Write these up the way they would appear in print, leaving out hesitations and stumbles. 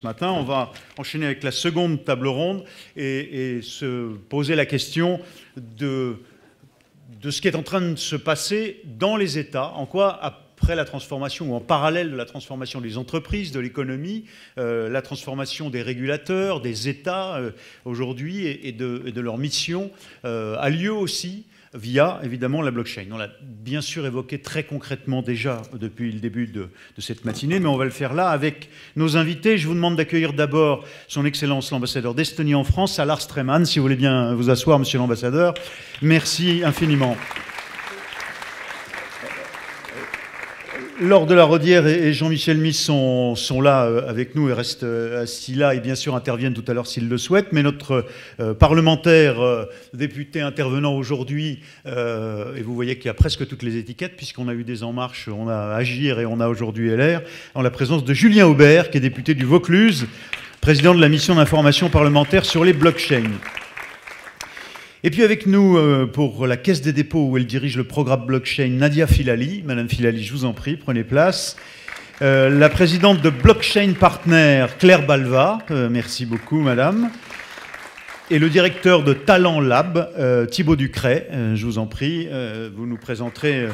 Ce matin, on va enchaîner avec la seconde table ronde et se poser la question de ce qui est en train de se passer dans les États. En quoi, après la transformation ou en parallèle de la transformation des entreprises, de l'économie, la transformation des régulateurs, des États aujourd'hui et de leur mission a lieu aussi via, évidemment, la blockchain. On l'a bien sûr évoqué très concrètement déjà depuis le début de cette matinée, mais on va le faire là avec nos invités. Je vous demande d'accueillir d'abord son Excellence l'ambassadeur d'Estonie en France, Alar Streman, si vous voulez bien vous asseoir, monsieur l'ambassadeur. Merci infiniment. Laure de la Rodière et Jean-Michel Mis sont là avec nous et restent assis là et bien sûr interviennent tout à l'heure s'ils le souhaitent. Mais notre parlementaire député intervenant aujourd'hui, et vous voyez qu'il y a presque toutes les étiquettes puisqu'on a eu des En Marche, on a Agir et on a aujourd'hui LR, en la présence de Julien Aubert qui est député du Vaucluse, président de la mission d'information parlementaire sur les blockchains. Et puis avec nous, pour la Caisse des dépôts, où elle dirige le programme blockchain, Nadia Filali. Madame Filali, je vous en prie, prenez place. La présidente de Blockchain Partner, Claire Balva. Merci beaucoup, madame. Et le directeur de Talent Lab, Thibaut Ducret. Je vous en prie, vous nous présenterez...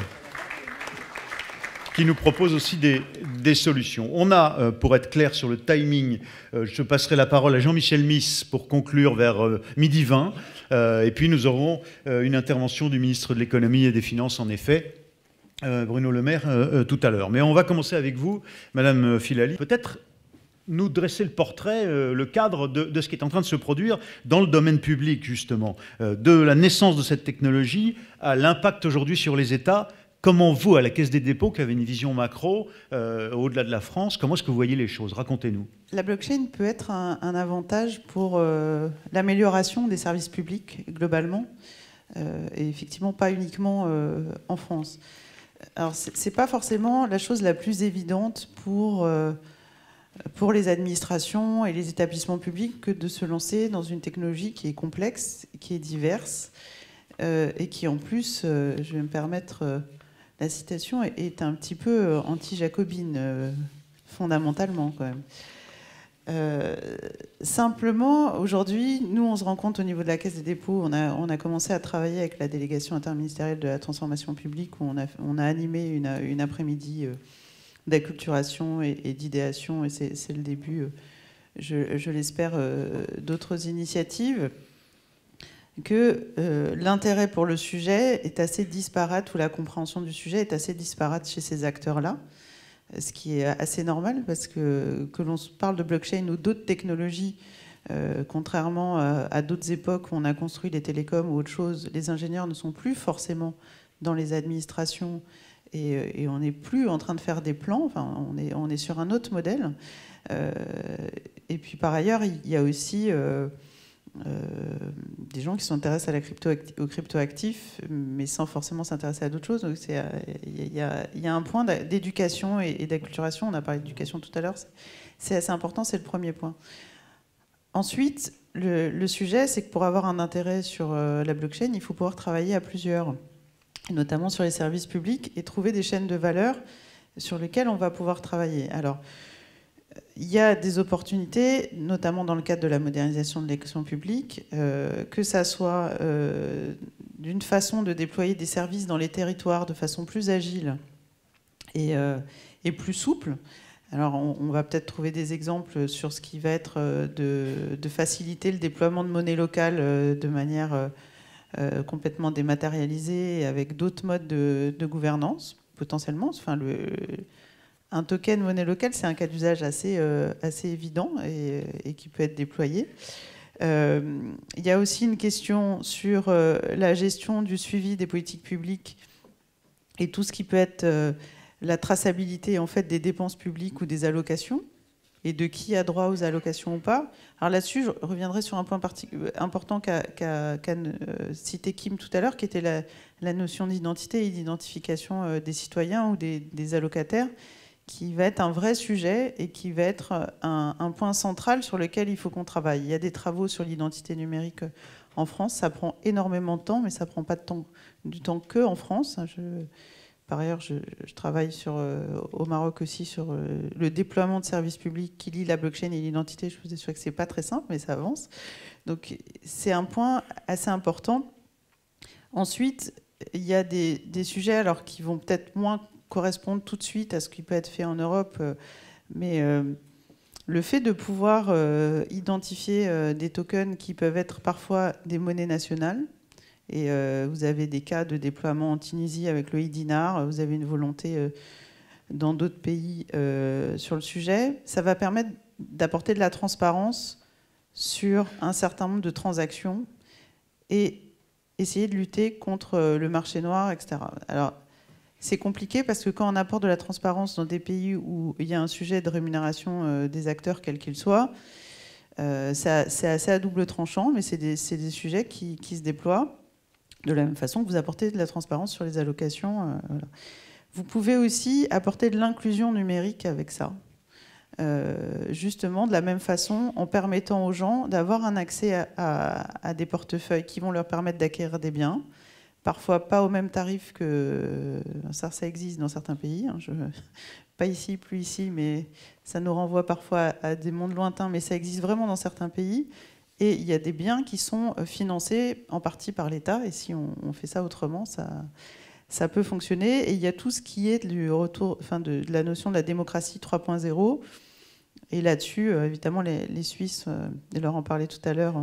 qui nous propose aussi des solutions. On a, pour être clair sur le timing, je passerai la parole à Jean-Michel Mis pour conclure vers 12h20. Et puis nous aurons une intervention du ministre de l'économie et des finances, en effet, Bruno Le Maire, tout à l'heure. Mais on va commencer avec vous, Madame Filali. Peut-être nous dresser le portrait, le cadre de ce qui est en train de se produire dans le domaine public, justement, de la naissance de cette technologie à l'impact aujourd'hui sur les États. Comment vous, à la Caisse des dépôts, qui avez une vision macro, au-delà de la France, comment est-ce que vous voyez les choses? Racontez-nous. La blockchain peut être un avantage pour l'amélioration des services publics, globalement, et effectivement pas uniquement en France. Alors, c'est pas forcément la chose la plus évidente pour les administrations et les établissements publics que de se lancer dans une technologie qui est complexe, qui est diverse, et qui, en plus, je vais me permettre... la citation est un petit peu anti-jacobine, fondamentalement, quand même. Simplement, aujourd'hui, nous, on se rend compte au niveau de la Caisse des dépôts, on a commencé à travailler avec la délégation interministérielle de la transformation publique, où on a animé une après-midi d'acculturation et d'idéation, et c'est le début, je l'espère, d'autres initiatives, que l'intérêt pour le sujet est assez disparate, ou la compréhension du sujet est assez disparate chez ces acteurs-là, ce qui est assez normal, parce que l'on parle de blockchain ou d'autres technologies, contrairement à d'autres époques où on a construit les télécoms ou autre chose, les ingénieurs ne sont plus forcément dans les administrations et on n'est plus en train de faire des plans, enfin, on est sur un autre modèle. Et puis par ailleurs, il y a aussi... des gens qui s'intéressent aux cryptoactifs, mais sans forcément s'intéresser à d'autres choses. Donc il y a un point d'éducation et d'acculturation. On a parlé d'éducation tout à l'heure. C'est assez important, c'est le premier point. Ensuite, le sujet, c'est que pour avoir un intérêt sur la blockchain, il faut pouvoir travailler à plusieurs, notamment sur les services publics, et trouver des chaînes de valeur sur lesquelles on va pouvoir travailler. Alors, il y a des opportunités, notamment dans le cadre de la modernisation de l'action publique, que ça soit d'une façon de déployer des services dans les territoires de façon plus agile et plus souple. Alors, on va peut-être trouver des exemples sur ce qui va être de faciliter le déploiement de monnaie locale de manière complètement dématérialisée et avec d'autres modes de gouvernance, potentiellement. Enfin, un token monnaie locale, c'est un cas d'usage assez évident et qui peut être déployé. Il y a aussi une question sur la gestion du suivi des politiques publiques et tout ce qui peut être la traçabilité en fait, des dépenses publiques ou des allocations, et de qui a droit aux allocations ou pas. Alors là-dessus, je reviendrai sur un point important qu'a cité Kim tout à l'heure, qui était la notion d'identité et d'identification des citoyens ou des allocataires, qui va être un vrai sujet et qui va être un point central sur lequel il faut qu'on travaille. Il y a des travaux sur l'identité numérique en France. Ça prend énormément de temps, mais ça ne prend pas du temps que en France. par ailleurs, je travaille au Maroc aussi sur le déploiement de services publics qui lient la blockchain et l'identité. Je vous assure que ce n'est pas très simple, mais ça avance. Donc c'est un point assez important. Ensuite, il y a des sujets alors, qui vont peut-être moins correspondre tout de suite à ce qui peut être fait en Europe, mais le fait de pouvoir identifier des tokens qui peuvent être parfois des monnaies nationales, et vous avez des cas de déploiement en Tunisie avec le e-dinar, vous avez une volonté dans d'autres pays sur le sujet, ça va permettre d'apporter de la transparence sur un certain nombre de transactions et essayer de lutter contre le marché noir, etc. Alors, c'est compliqué parce que quand on apporte de la transparence dans des pays où il y a un sujet de rémunération des acteurs, quels qu'ils soient, c'est assez à double tranchant, mais c'est des sujets qui se déploient de la même façon que vous apportez de la transparence sur les allocations. Voilà. Vous pouvez aussi apporter de l'inclusion numérique avec ça. Justement, de la même façon, en permettant aux gens d'avoir un accès à des portefeuilles qui vont leur permettre d'acquérir des biens, parfois pas au même tarif que... Ça existe dans certains pays, hein, pas ici, plus ici, mais ça nous renvoie parfois à des mondes lointains, mais ça existe vraiment dans certains pays. Et il y a des biens qui sont financés en partie par l'État, et si on fait ça autrement, ça peut fonctionner. Et il y a tout ce qui est du retour, enfin de la notion de la démocratie 3.0. Et là-dessus, évidemment, les Suisses, et leur en parlait tout à l'heure,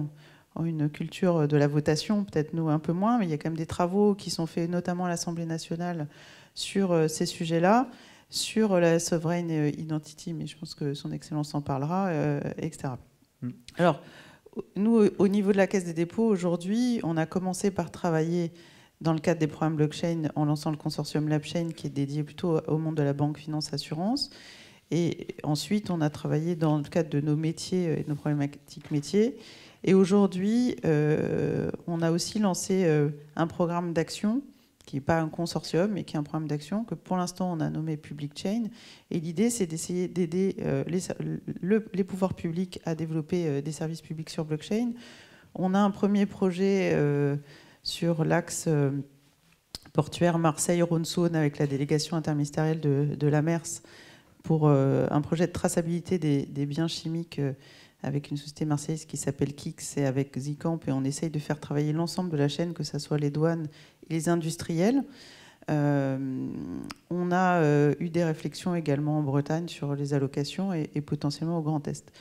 ont une culture de la votation, peut-être nous un peu moins, mais il y a quand même des travaux qui sont faits, notamment à l'Assemblée nationale, sur ces sujets-là, sur la sovereign identity, mais je pense que son Excellence en parlera, etc. Alors, nous, au niveau de la Caisse des dépôts, aujourd'hui, on a commencé par travailler dans le cadre des programmes blockchain en lançant le consortium LabChain qui est dédié plutôt au monde de la banque, finance, assurance. Et ensuite, on a travaillé dans le cadre de nos métiers et de nos problématiques métiers. Et aujourd'hui, on a aussi lancé un programme d'action qui n'est pas un consortium, mais qui est un programme d'action que pour l'instant, on a nommé Public Chain. Et l'idée, c'est d'essayer d'aider les pouvoirs publics à développer des services publics sur blockchain. On a un premier projet sur l'axe portuaire Marseille-Rhône-Saône avec la délégation interministérielle de la MERS pour un projet de traçabilité des biens chimiques avec une société marseillaise qui s'appelle Kix et avec Zicamp, et on essaye de faire travailler l'ensemble de la chaîne, que ce soit les douanes et les industriels. On a eu des réflexions également en Bretagne sur les allocations et potentiellement au Grand Est.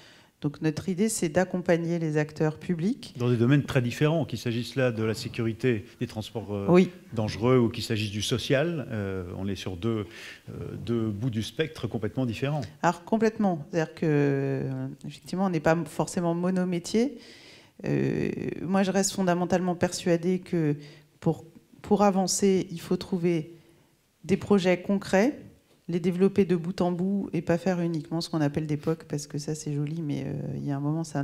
Donc notre idée, c'est d'accompagner les acteurs publics. Dans des domaines très différents, qu'il s'agisse là de la sécurité des transports dangereux ou qu'il s'agisse du social. On est sur deux bouts du spectre complètement différents. Alors complètement. C'est-à-dire qu'effectivement, on n'est pas forcément monométier. Moi, je reste fondamentalement persuadée que pour avancer, il faut trouver des projets concrets, les développer de bout en bout et pas faire uniquement ce qu'on appelle des POC, parce que ça c'est joli, mais il y a un moment ça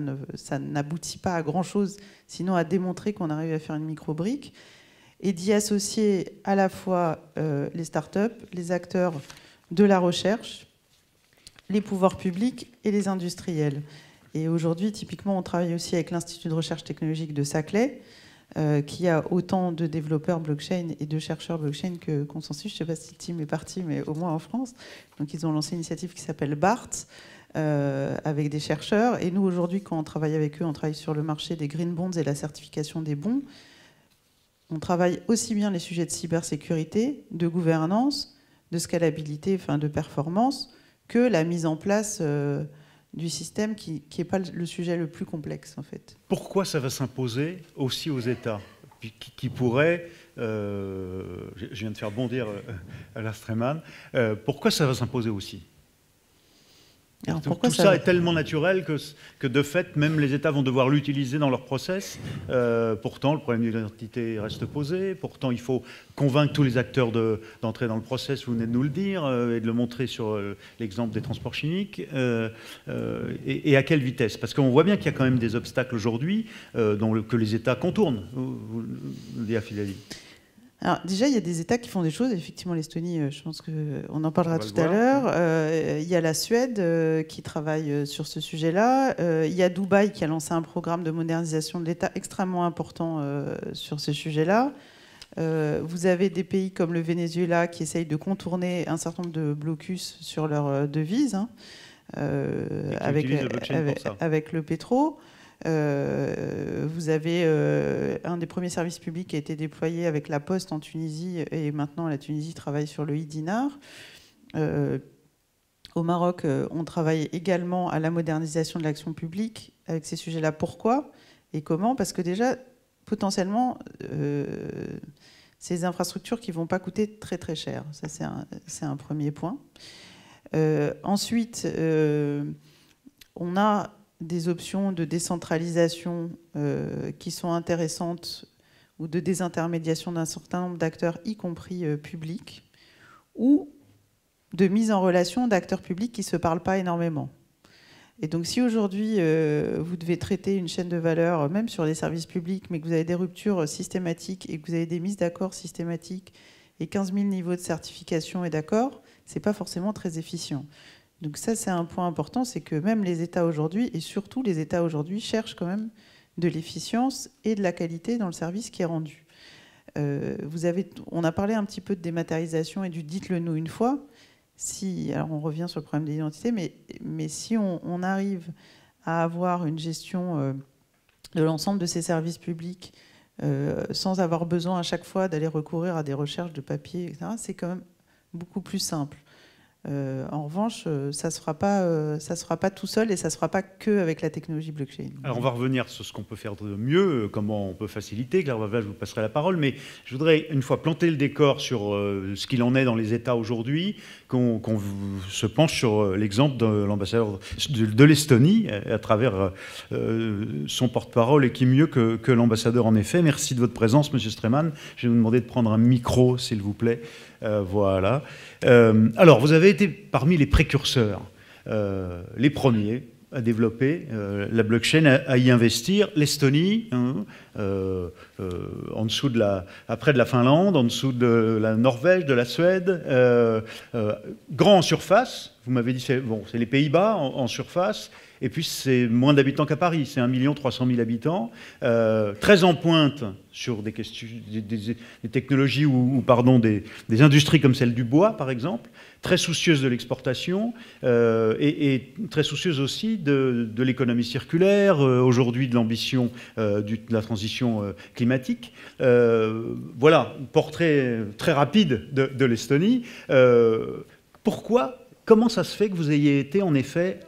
n'aboutit pas à grand chose, sinon à démontrer qu'on arrive à faire une micro-brique, et d'y associer à la fois les startups, les acteurs de la recherche, les pouvoirs publics et les industriels. Et aujourd'hui, typiquement, on travaille aussi avec l'Institut de recherche technologique de Saclay, qui a autant de développeurs blockchain et de chercheurs blockchain que Consensus. Je ne sais pas si le team est parti, mais au moins en France. Donc ils ont lancé une initiative qui s'appelle BART, avec des chercheurs. Et nous, aujourd'hui, quand on travaille avec eux, on travaille sur le marché des green bonds et la certification des bons. On travaille aussi bien les sujets de cybersécurité, de gouvernance, de scalabilité, enfin de performance, que la mise en place du système qui n'est pas le sujet le plus complexe, en fait. Pourquoi ça va s'imposer aussi aux États qui pourraient, je viens de faire bondir Alain Streman, pourquoi ça va s'imposer aussi? Alors, tout ça est tellement naturel que de fait, même les États vont devoir l'utiliser dans leur process. Pourtant, le problème de l'identité reste posé. Pourtant, il faut convaincre tous les acteurs d'entrer dans le process, vous venez de nous le dire, et de le montrer sur l'exemple des transports chimiques. Et à quelle vitesse? Parce qu'on voit bien qu'il y a quand même des obstacles aujourd'hui que les États contournent. Vous le dites à Filali. Alors déjà, il y a des États qui font des choses. Effectivement, l'Estonie, je pense qu'on en parlera tout à l'heure. Il y a la Suède qui travaille sur ce sujet-là. Il y a Dubaï qui a lancé un programme de modernisation de l'État extrêmement important sur ce sujet-là. Vous avez des pays comme le Venezuela qui essayent de contourner un certain nombre de blocus sur leur devise, hein, avec le pétro. Vous avez un des premiers services publics qui a été déployé avec la Poste en Tunisie, et maintenant la Tunisie travaille sur le e-dinar. Au Maroc, on travaille également à la modernisation de l'action publique avec ces sujets-là. Pourquoi et comment? Parce que déjà, potentiellement, ces infrastructures qui ne vont pas coûter très très cher. Ça, c'est un premier point. Ensuite, on a des options de décentralisation qui sont intéressantes, ou de désintermédiation d'un certain nombre d'acteurs, y compris publics, ou de mise en relation d'acteurs publics qui ne se parlent pas énormément. Et donc si aujourd'hui, vous devez traiter une chaîne de valeur, même sur les services publics, mais que vous avez des ruptures systématiques et que vous avez des mises d'accord systématiques et 15 000 niveaux de certification et d'accord, ce n'est pas forcément très efficient. Donc ça, c'est un point important, c'est que même les États aujourd'hui, et surtout les États aujourd'hui, cherchent quand même de l'efficience et de la qualité dans le service qui est rendu. On a parlé un petit peu de dématérialisation et du dites-le nous une fois. Alors on revient sur le problème de l'identité, mais si on arrive à avoir une gestion de l'ensemble de ces services publics sans avoir besoin à chaque fois d'aller recourir à des recherches de papier, etc., c'est quand même beaucoup plus simple. En revanche, ça ne se fera pas tout seul, et ça ne se fera pas qu'avec la technologie blockchain. Alors on va revenir sur ce qu'on peut faire de mieux, comment on peut faciliter. Claire Wavel, je vous passerai la parole, mais je voudrais une fois planter le décor sur ce qu'il en est dans les États aujourd'hui, qu'on se penche sur l'exemple de l'ambassadeur de l'Estonie à travers son porte-parole, et qui mieux que l'ambassadeur en effet. Merci de votre présence, Monsieur Streeman. Je vais vous demander de prendre un micro, s'il vous plaît. Voilà. Alors, vous avez été parmi les précurseurs, les premiers à développer la blockchain, à y investir. L'Estonie, hein, en dessous après de la Finlande, en dessous de la Norvège, de la Suède, grand en surface. Vous m'avez dit, c'est les Pays-Bas en surface. Et puis, c'est moins d'habitants qu'à Paris. C'est 1 300 000 habitants. Très en pointe sur des technologies des industries comme celle du bois, par exemple. Très soucieuse de l'exportation et très soucieuse aussi de l'économie circulaire, aujourd'hui de l'ambition de la transition climatique. Voilà, portrait très rapide de l'Estonie. Comment ça se fait que vous ayez été en effet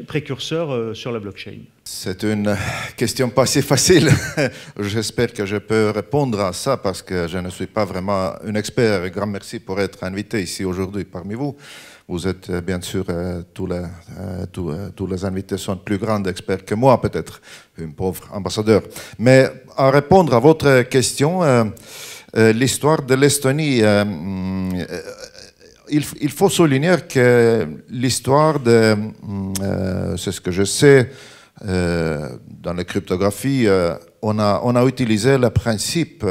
précurseur sur la blockchain? C'est une question pas si facile. J'espère que je peux répondre à ça parce que je ne suis pas vraiment un expert. Un grand merci pour être invité ici aujourd'hui parmi vous. Vous êtes bien sûr, tous les invités sont plus grands experts que moi, peut-être, un pauvre ambassadeur. Mais à répondre à votre question, l'histoire de l'Estonie, il faut souligner que l'histoire c'est ce que je sais, dans la cryptographie, on a utilisé le principe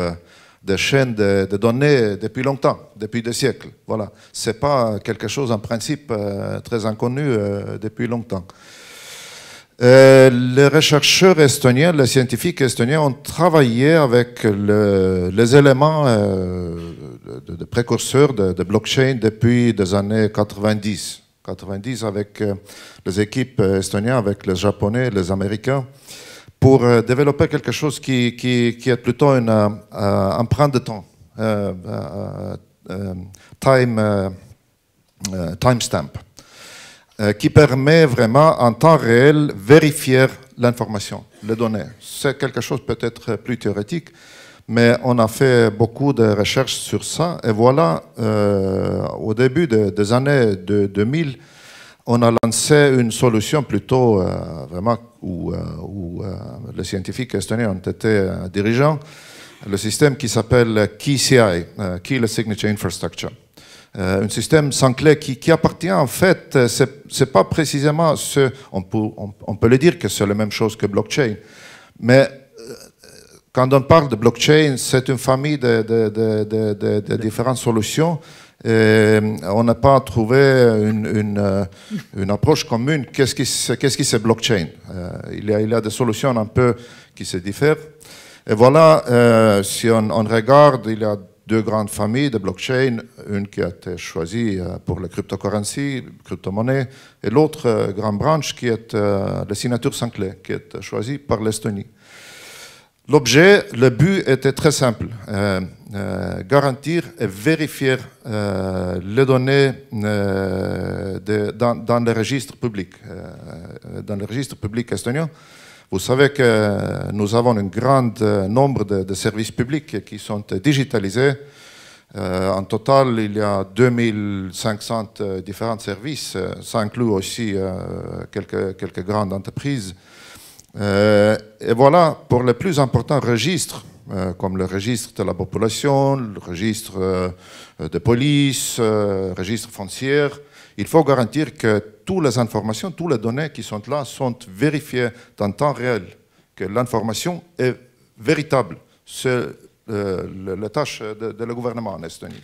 de chaîne de données depuis longtemps, depuis des siècles. Voilà. Ce n'est pas quelque chose, en principe, très inconnu depuis longtemps. Les chercheurs estoniens, les scientifiques estoniens ont travaillé avec les éléments de précurseurs de blockchain depuis les années 90. 90 avec les équipes estoniennes, avec les Japonais, les Américains, pour développer quelque chose qui est plutôt une empreinte de temps, timestamp, qui permet vraiment en temps réel vérifier l'information, les données. C'est quelque chose peut-être plus théorique, mais on a fait beaucoup de recherches sur ça. Et voilà, au début des années 2000, on a lancé une solution plutôt vraiment où les scientifiques estoniens ont été dirigeants, le système qui s'appelle KeyCI, Keyless Signature Infrastructure. Un système sans clé qui appartient en fait, c'est pas précisément ce, on peut le dire que c'est la même chose que blockchain, mais quand on parle de blockchain, c'est une famille de différentes solutions. Et on n'a pas trouvé une approche commune. Qu'est-ce qui c'est blockchain? Il y a des solutions un peu qui se diffèrent. Et voilà, si on regarde, il y a deux grandes familles de blockchain, une qui a été choisie pour la cryptocurrency, crypto-monnaie, et l'autre grande branche qui est la signature sans clé, qui est choisie par l'Estonie. L'objet, le but était très simple, garantir et vérifier les données dans les registres publics, dans le registre public estonien. Vous savez que nous avons un grand nombre de services publics qui sont digitalisés. En total, il y a 2500 différents services. Ça inclut aussi quelques grandes entreprises. Et voilà, pour les plus importants registres, comme le registre de la population, le registre de police, le registre foncier, il faut garantir que toutes les informations, toutes les données qui sont là sont vérifiées en temps réel, que l'information est véritable. C'est la tâche de le gouvernement en Estonie.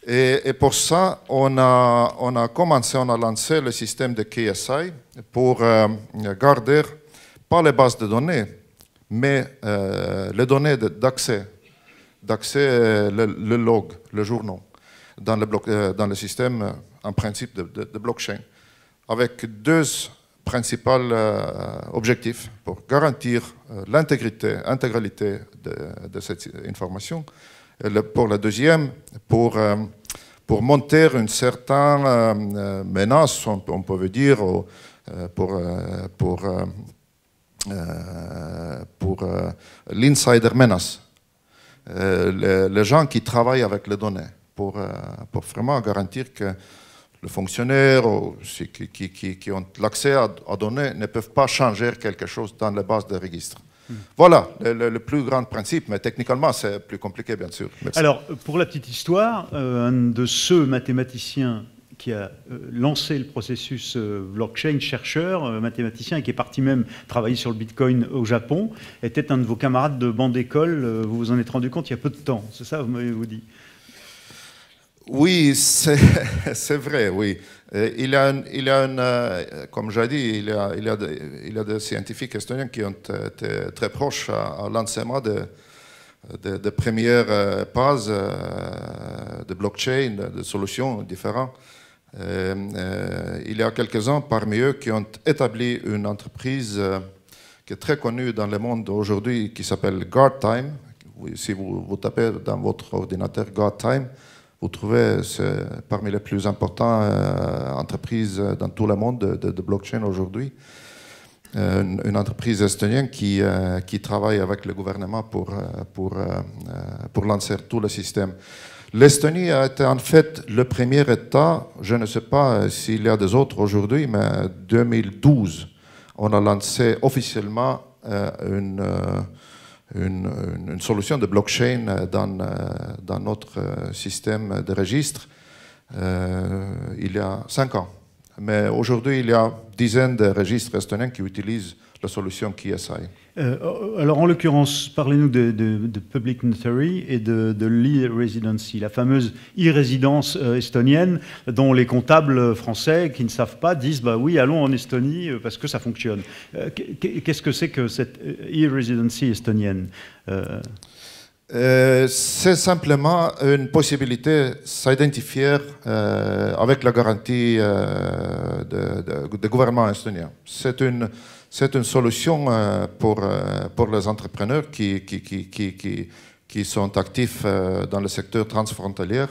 Et pour ça, on a lancé le système de KSI pour garder pas les bases de données, mais les données d'accès, le log, le journal, dans le système en principe de blockchain, avec deux principaux objectifs pour garantir l'intégralité de cette information. Et pour le deuxième, pour monter une certaine menace, on peut dire, pour l'insider menace, les gens qui travaillent avec les données, pour vraiment garantir que les fonctionnaires qui ont l'accès à données ne peuvent pas changer quelque chose dans les bases de registre. Voilà le plus grand principe, mais techniquement c'est plus compliqué bien sûr. Merci. Alors pour la petite histoire, un de ceux mathématiciens qui a lancé le processus blockchain, chercheur, mathématicien, et qui est parti même travailler sur le Bitcoin au Japon, était un de vos camarades de banc d'école. Vous vous en êtes rendu compte il y a peu de temps, c'est ça, vous m'avez dit? Oui, c'est vrai, oui. Il y a comme j'ai dit, il y a des scientifiques estoniens qui ont été très proches à l'enseignement de premières bases de blockchain, de solutions différentes. Il y a quelques-uns parmi eux qui ont établi une entreprise qui est très connue dans le monde aujourd'hui, qui s'appelle GuardTime. Si vous tapez dans votre ordinateur GuardTime, vous trouvez parmi les plus importantes entreprises dans tout le monde de blockchain aujourd'hui. Une entreprise estonienne qui travaille avec le gouvernement pour lancer tout le système. L'Estonie a été en fait le premier État, je ne sais pas s'il y a des autres aujourd'hui, mais en 2012, on a lancé officiellement une solution de blockchain dans notre système de registre il y a 5 ans. Mais aujourd'hui, il y a dizaines de registres estoniens qui utilisent la solution KSI. Alors, en l'occurrence, parlez-nous de Public Notary et de l'e-residency, la fameuse e-résidence estonienne dont les comptables français qui ne savent pas disent bah oui, allons en Estonie parce que ça fonctionne. Qu'est-ce que c'est que cette e-residency estonienne? C'est simplement une possibilité de s'identifier avec la garantie du gouvernement estonien. C'est une solution pour les entrepreneurs qui sont actifs dans le secteur transfrontalier,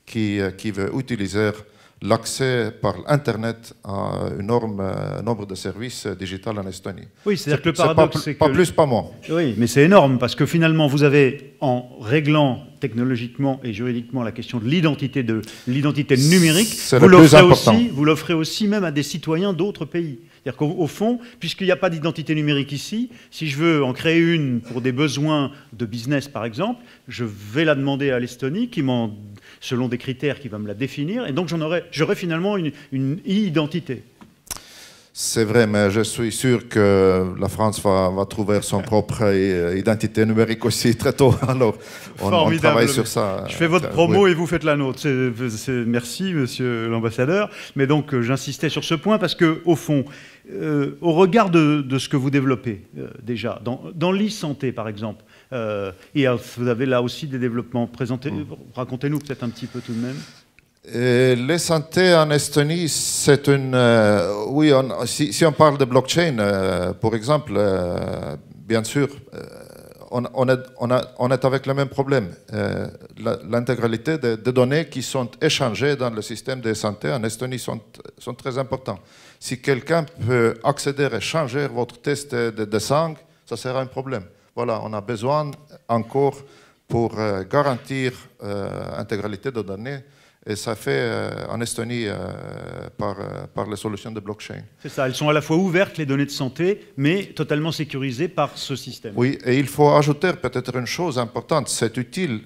qui veulent utiliser l'accès par Internet à un énorme nombre de services digitaux en Estonie. Oui, c'est-à-dire que le paradoxe, c'est que... Pas plus, pas moins. Oui, mais c'est énorme, parce que finalement, vous avez, en réglant technologiquement et juridiquement la question de l'identité numérique, vous l'offrez aussi même à des citoyens d'autres pays. C'est-à-dire qu'au fond, puisqu'il n'y a pas d'identité numérique ici, si je veux en créer une pour des besoins de business, par exemple, je vais la demander à l'Estonie, selon des critères qui va me la définir, et donc j'aurai finalement une e-identité. C'est vrai, mais je suis sûr que la France va trouver son propre identité numérique aussi très tôt. Alors, on travaille sur ça. Je fais votre promo et vous faites la nôtre. Merci, monsieur l'ambassadeur. Mais donc, j'insistais sur ce point parce que, au fond, au regard de ce que vous développez déjà, dans l'e-santé, par exemple, vous avez là aussi des développements. Racontez-nous peut-être un petit peu tout de même. Les santé en Estonie, c'est une... oui, si on parle de blockchain, par exemple, bien sûr, on est avec le même problème. L'intégralité des données qui sont échangées dans le système de santé en Estonie sont très importantes. Si quelqu'un peut accéder et changer votre test de sang, ça sera un problème. Voilà, on a besoin encore pour garantir l'intégralité des données. Et ça fait en Estonie par les solutions de blockchain. C'est ça, elles sont à la fois ouvertes, les données de santé, mais totalement sécurisées par ce système. Oui, et il faut ajouter peut-être une chose importante. C'est utile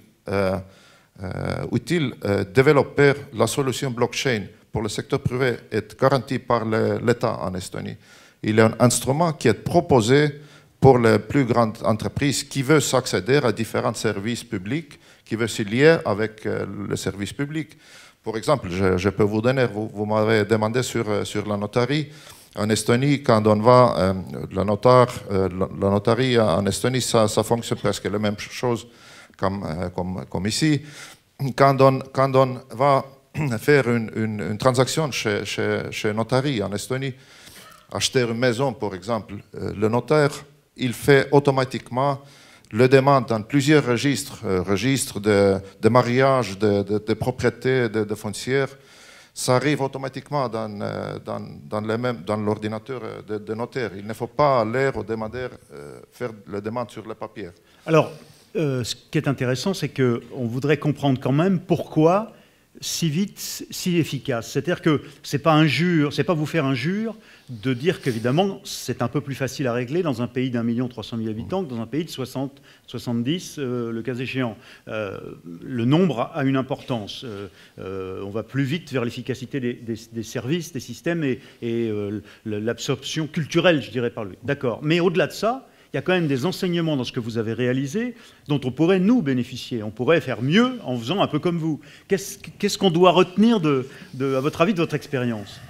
développer la solution blockchain pour le secteur privé est garantie par l'État en Estonie. Il y a un instrument qui est proposé pour les plus grandes entreprises qui veulent s'accéder à différents services publics, qui veut se lier avec le service public. Par exemple, je peux vous donner, vous m'avez demandé sur la notarie. En Estonie, quand on va, la notarie en Estonie, ça fonctionne presque la même chose comme ici. Quand on va faire une transaction chez notarie en Estonie, acheter une maison, par exemple, le notaire, il fait automatiquement le demande dans plusieurs registres de mariage, de propriété, de foncière. Ça arrive automatiquement dans l'ordinateur de notaire. Il ne faut pas aller au demandeur faire la demande sur le papier. Alors, ce qui est intéressant, c'est qu'on voudrait comprendre quand même pourquoi si vite, si efficace. C'est-à-dire que ce n'est pas vous faire injure de dire qu'évidemment, c'est un peu plus facile à régler dans un pays d'1,3 million habitants que dans un pays de 60, 70, le cas échéant. Le nombre a une importance. On va plus vite vers l'efficacité des services, des systèmes et l'absorption culturelle, je dirais, par lui. D'accord. Mais au-delà de ça, il y a quand même des enseignements dans ce que vous avez réalisé dont on pourrait nous bénéficier. On pourrait faire mieux en faisant un peu comme vous. Qu'est-ce qu'on doit retenir, à votre avis, de votre expérience ?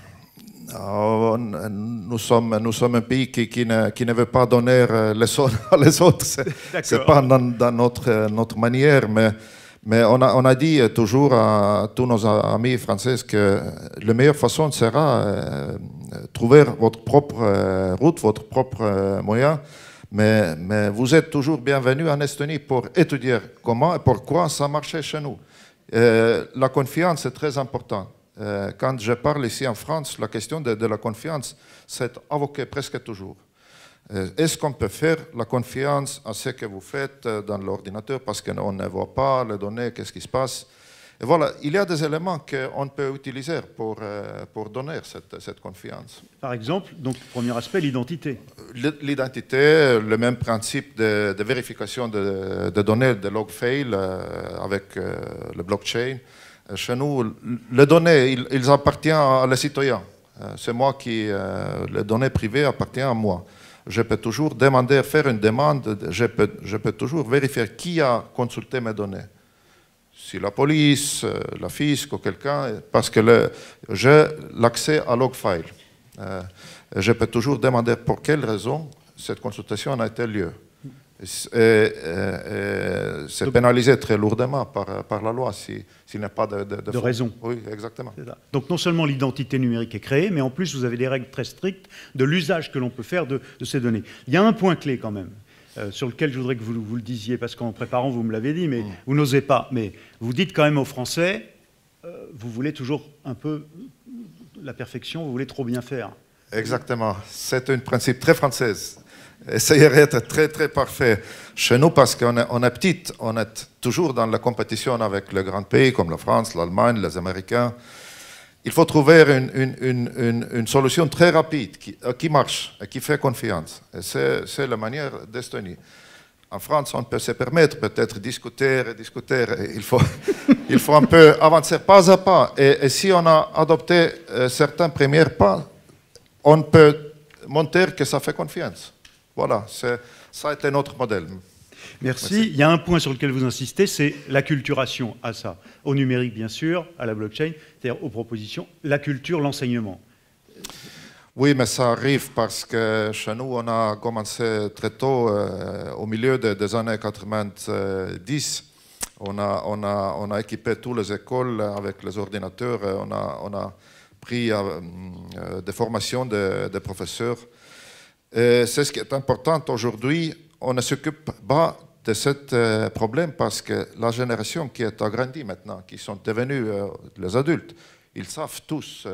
Nous sommes un pays qui ne veut pas donner leçons les autres. Ce n'est pas dans notre manière, mais on a dit toujours à tous nos amis français que la meilleure façon sera trouver votre propre route, votre propre moyen. Mais vous êtes toujours bienvenus en Estonie pour étudier comment et pourquoi ça marchait chez nous. La confiance est très importante. Quand je parle ici en France, la question de la confiance, c'est évoqué presque toujours. Est-ce qu'on peut faire la confiance à ce que vous faites dans l'ordinateur parce qu'on ne voit pas les données, qu'est-ce qui se passe? Et voilà, il y a des éléments qu'on peut utiliser pour donner cette confiance. Par exemple, donc, premier aspect, l'identité. L'identité, le même principe de vérification de données, de log fail avec le blockchain. Chez nous, les données, ils appartiennent à les citoyens. C'est moi qui... les données privées appartiennent à moi. Je peux toujours demander, faire une demande, je peux toujours vérifier qui a consulté mes données. Si la police, la fisc ou quelqu'un, parce que j'ai l'accès à log file. Je peux toujours demander pour quelle raison cette consultation a été lieu. C'est pénalisé très lourdement par la loi s'il n'y a pas de raison. Oui, exactement. Donc non seulement l'identité numérique est créée, mais en plus vous avez des règles très strictes de l'usage que l'on peut faire de ces données. Il y a un point clé quand même. Sur lequel je voudrais que vous le disiez, parce qu'en préparant, vous me l'avez dit, mais vous n'osez pas. Mais vous dites quand même aux Français, vous voulez toujours un peu la perfection, vous voulez trop bien faire. Exactement. C'est un principe très français. Essayer d'être très, très parfait. Chez nous, parce qu'on est petit, on est toujours dans la compétition avec les grands pays comme la France, l'Allemagne, les Américains. Il faut trouver une solution très rapide qui marche et qui fait confiance. C'est la manière d'Estonie. En France, on peut se permettre peut-être discuter. Il faut un peu avancer pas à pas. Et si on a adopté certains premiers pas, on peut montrer que ça fait confiance. Voilà, ça a été notre modèle. Merci. Il y a un point sur lequel vous insistez, c'est l'acculturation à ça. Au numérique, bien sûr, à la blockchain, c'est-à-dire aux propositions, la culture, l'enseignement. Oui, mais ça arrive parce que chez nous, on a commencé très tôt, au milieu des années 90. On a équipé toutes les écoles avec les ordinateurs. On a pris des formations des professeurs. C'est ce qui est important aujourd'hui. On ne s'occupe pas de ce problème parce que la génération qui est agrandie maintenant, qui sont devenus les adultes, ils savent tous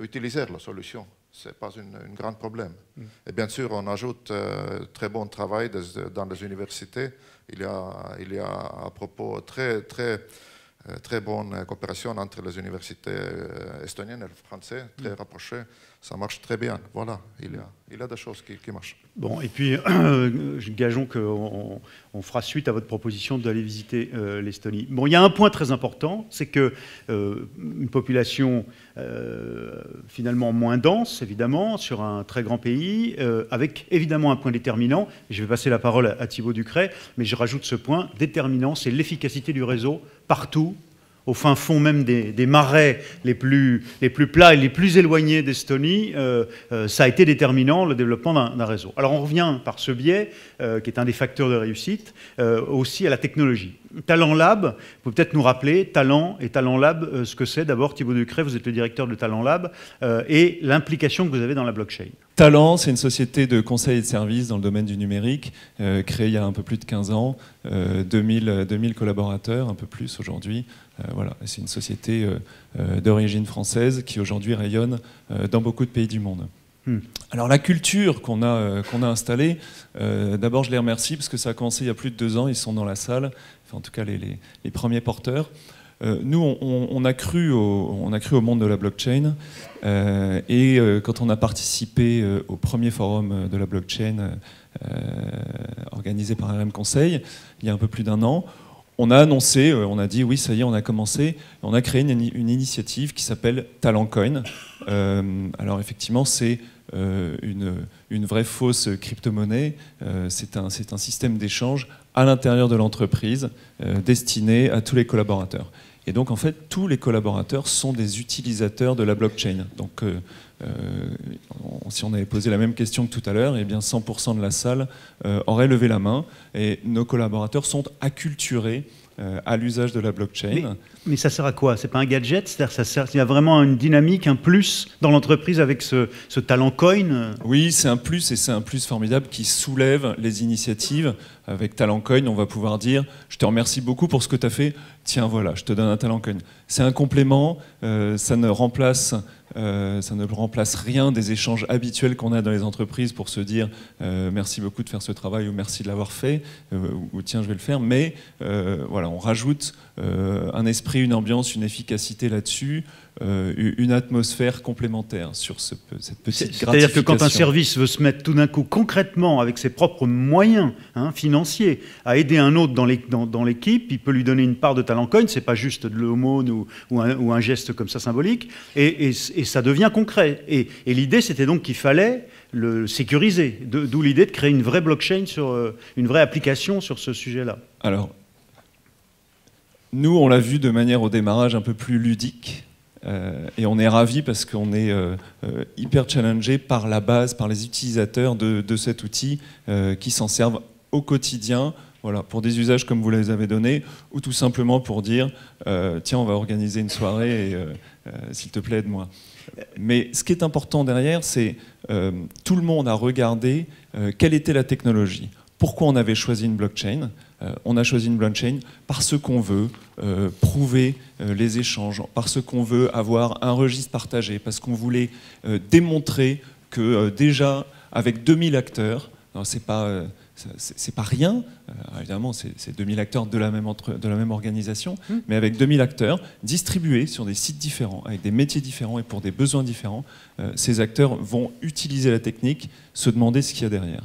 utiliser la solution. Ce n'est pas un grand problème. Et bien sûr, on ajoute très bon travail dans les universités. Il y a à propos très bonne coopération entre les universités estoniennes et françaises, très rapprochées. Ça marche très bien. Voilà, il y a des choses qui marchent. Bon, et puis, gageons qu'on fera suite à votre proposition d'aller visiter l'Estonie. Bon, il y a un point très important, c'est qu'une population finalement moins dense, évidemment, sur un très grand pays, avec évidemment un point déterminant. Je vais passer la parole à Thibaut Ducret, mais je rajoute ce point déterminant, c'est l'efficacité du réseau partout, au fin fond même des marais les plus plats et les plus éloignés d'Estonie, ça a été déterminant, le développement d'un réseau. Alors on revient par ce biais, qui est un des facteurs de réussite, aussi à la technologie. Talent Lab, vous pouvez peut-être nous rappeler, Talent et Talent Lab, ce que c'est. D'abord, Thibaut Ducret, vous êtes le directeur de Talent Lab, et l'implication que vous avez dans la blockchain. Talent, c'est une société de conseil et de services dans le domaine du numérique, créée il y a un peu plus de 15 ans, 2000 collaborateurs, un peu plus aujourd'hui. Voilà. C'est une société d'origine française qui aujourd'hui rayonne dans beaucoup de pays du monde. Alors la culture qu'on a installée, d'abord je les remercie parce que ça a commencé il y a plus de 2 ans, ils sont dans la salle, enfin, en tout cas les premiers porteurs. Nous, on a cru au monde de la blockchain et quand on a participé au premier forum de la blockchain organisé par RM Conseil, il y a un peu plus d'1 an, on a annoncé, on a dit oui, ça y est, on a commencé, on a créé une initiative qui s'appelle Talent Coin. Alors effectivement, c'est une vraie fausse crypto-monnaie, c'est un système d'échange à l'intérieur de l'entreprise destiné à tous les collaborateurs. Et donc en fait, tous les collaborateurs sont des utilisateurs de la blockchain. Donc si on avait posé la même question que tout à l'heure, eh bien 100% de la salle aurait levé la main et nos collaborateurs sont acculturés à l'usage de la blockchain. Mais ça sert à quoi? C'est pas un gadget? C'est-à-dire il y a vraiment une dynamique, un plus dans l'entreprise avec ce Talent Coin? Oui, c'est un plus et c'est un plus formidable qui soulève les initiatives. Avec Talent Coin, on va pouvoir dire « Je te remercie beaucoup pour ce que tu as fait. Tiens, voilà, je te donne un Talent Coin. » C'est un complément, ça ne remplace rien des échanges habituels qu'on a dans les entreprises pour se dire merci beaucoup de faire ce travail ou merci de l'avoir fait ou tiens je vais le faire, mais voilà, on rajoute un esprit, une ambiance, une efficacité là-dessus, une atmosphère complémentaire sur cette petite gratification. C'est-à-dire que quand un service veut se mettre tout d'un coup concrètement avec ses propres moyens financiers à aider un autre dans l'équipe, il peut lui donner une part de Talent Coin, c'est pas juste de l'aumône ou un geste comme ça symbolique, et ça devient concret. Et l'idée, c'était donc qu'il fallait le sécuriser, d'où l'idée de créer une vraie blockchain, une vraie application sur ce sujet-là. Alors, nous, on l'a vu de manière au démarrage un peu plus ludique, et on est ravis parce qu'on est hyper challengé par la base, par les utilisateurs de cet outil qui s'en servent au quotidien, voilà, pour des usages comme vous les avez donnés, ou tout simplement pour dire tiens, on va organiser une soirée et s'il te plaît, aide-moi. Mais ce qui est important derrière, c'est tout le monde a regardé quelle était la technologie. Pourquoi on avait choisi une blockchain? On a choisi une blockchain parce qu'on veut prouver les échanges, parce qu'on veut avoir un registre partagé, parce qu'on voulait démontrer que déjà, avec 2000 acteurs, c'est pas rien, évidemment c'est 2000 acteurs de la même organisation, mais avec 2000 acteurs distribués sur des sites différents, avec des métiers différents et pour des besoins différents, ces acteurs vont utiliser la technique, se demander ce qu'il y a derrière.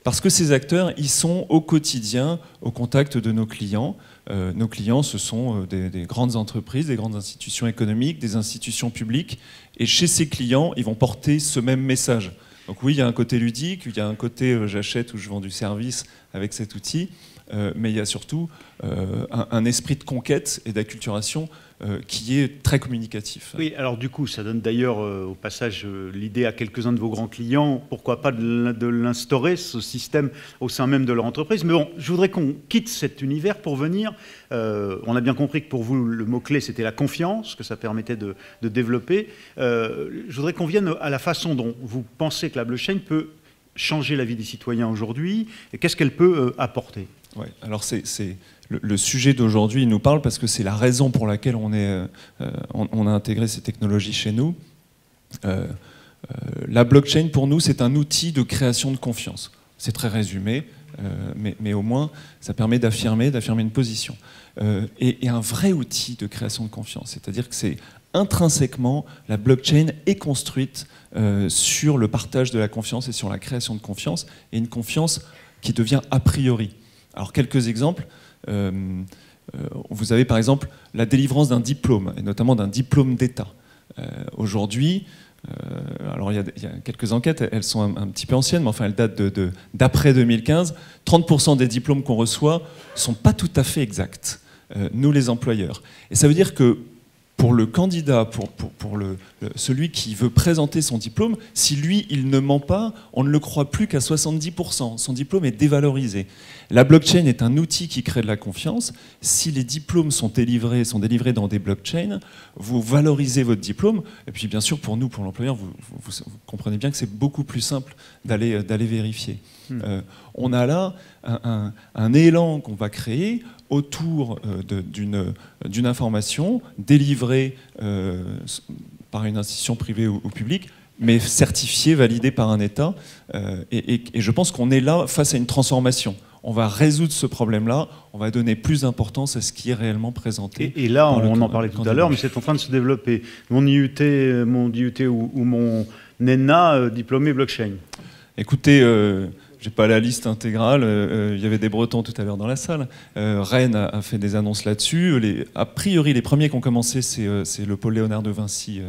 Parce que ces acteurs, ils sont au quotidien au contact de nos clients. nos clients, ce sont des grandes entreprises, des grandes institutions économiques, des institutions publiques. Et chez ces clients, ils vont porter ce même message. Donc oui, il y a un côté ludique, il y a un côté j'achète ou je vends du service avec cet outil, mais il y a surtout un esprit de conquête et d'acculturation qui est très communicatif. Oui, alors du coup, ça donne d'ailleurs au passage l'idée à quelques-uns de vos grands clients, pourquoi pas de l'instaurer, ce système, au sein même de leur entreprise. Mais bon, je voudrais qu'on quitte cet univers pour venir. On a bien compris que pour vous, le mot-clé, c'était la confiance, que ça permettait de développer. Je voudrais qu'on vienne à la façon dont vous pensez que la blockchain peut changer la vie des citoyens aujourd'hui, et qu'est-ce qu'elle peut apporter? Ouais, alors le sujet d'aujourd'hui, il nous parle parce que c'est la raison pour laquelle on a intégré ces technologies chez nous. La blockchain, pour nous, c'est un outil de création de confiance. C'est très résumé, mais au moins, ça permet d'affirmer une position. Et un vrai outil de création de confiance, c'est-à-dire que c'est intrinsèquement, la blockchain est construite sur le partage de la confiance et sur la création de confiance, et une confiance qui devient a priori. Alors, quelques exemples. Vous avez par exemple la délivrance d'un diplôme, et notamment d'un diplôme d'État. Aujourd'hui, alors il y a quelques enquêtes, elles sont un petit peu anciennes, mais enfin elles datent d'après 2015. 30% des diplômes qu'on reçoit ne sont pas tout à fait exacts, nous les employeurs. Et ça veut dire que pour le candidat, pour celui qui veut présenter son diplôme, si lui, il ne ment pas, on ne le croit plus qu'à 70%. Son diplôme est dévalorisé. La blockchain est un outil qui crée de la confiance. Si les diplômes sont délivrés dans des blockchains, vous valorisez votre diplôme. Et puis, bien sûr, pour nous, pour l'employeur, vous comprenez bien que c'est beaucoup plus simple d'aller vérifier. On a là un élan qu'on va créer autour d'une information délivrée par une institution privée ou publique, mais certifiée, validée par un État. Et je pense qu'on est là face à une transformation. On va résoudre ce problème-là, on va donner plus d'importance à ce qui est réellement présenté. Et là, on en parlait tout à l'heure, mais c'est en train de se développer. Mon DUT ou mon ENA diplômé blockchain. Écoutez, j'ai pas la liste intégrale, il y avait des Bretons tout à l'heure dans la salle. Rennes a fait des annonces là-dessus. A priori, les premiers qui ont commencé, c'est le pôle Léonard de Vinci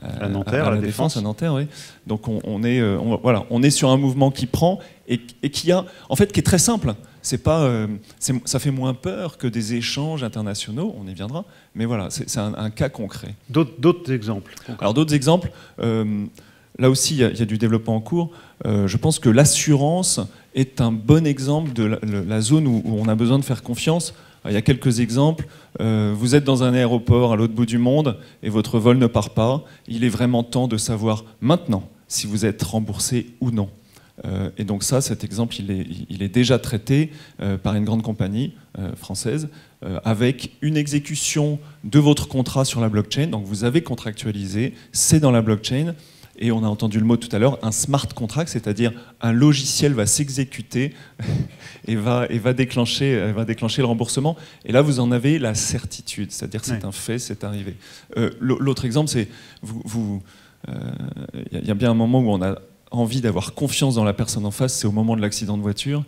à Nanterre, à la Défense, à Nanterre, oui. Donc on est sur un mouvement qui prend et qui est très simple. Ça fait moins peur que des échanges internationaux, on y viendra, mais voilà, c'est un cas concret. D'autres exemples? Alors d'autres exemples, là aussi il y a du développement en cours. Je pense que l'assurance est un bon exemple de la zone où on a besoin de faire confiance. Il y a quelques exemples. Vous êtes dans un aéroport à l'autre bout du monde et votre vol ne part pas. Il est vraiment temps de savoir maintenant si vous êtes remboursé ou non. Et donc cet exemple, il est déjà traité par une grande compagnie française avec une exécution de votre contrat sur la blockchain. Donc vous avez contractualisé, c'est dans la blockchain. Et on a entendu le mot tout à l'heure, un smart contract, c'est-à-dire un logiciel va s'exécuter et va déclencher le remboursement. Et là, vous en avez la certitude, c'est-à-dire c'est un fait, c'est arrivé. L'autre exemple, c'est il y a bien un moment où on a envie d'avoir confiance dans la personne en face, c'est au moment de l'accident de voiture.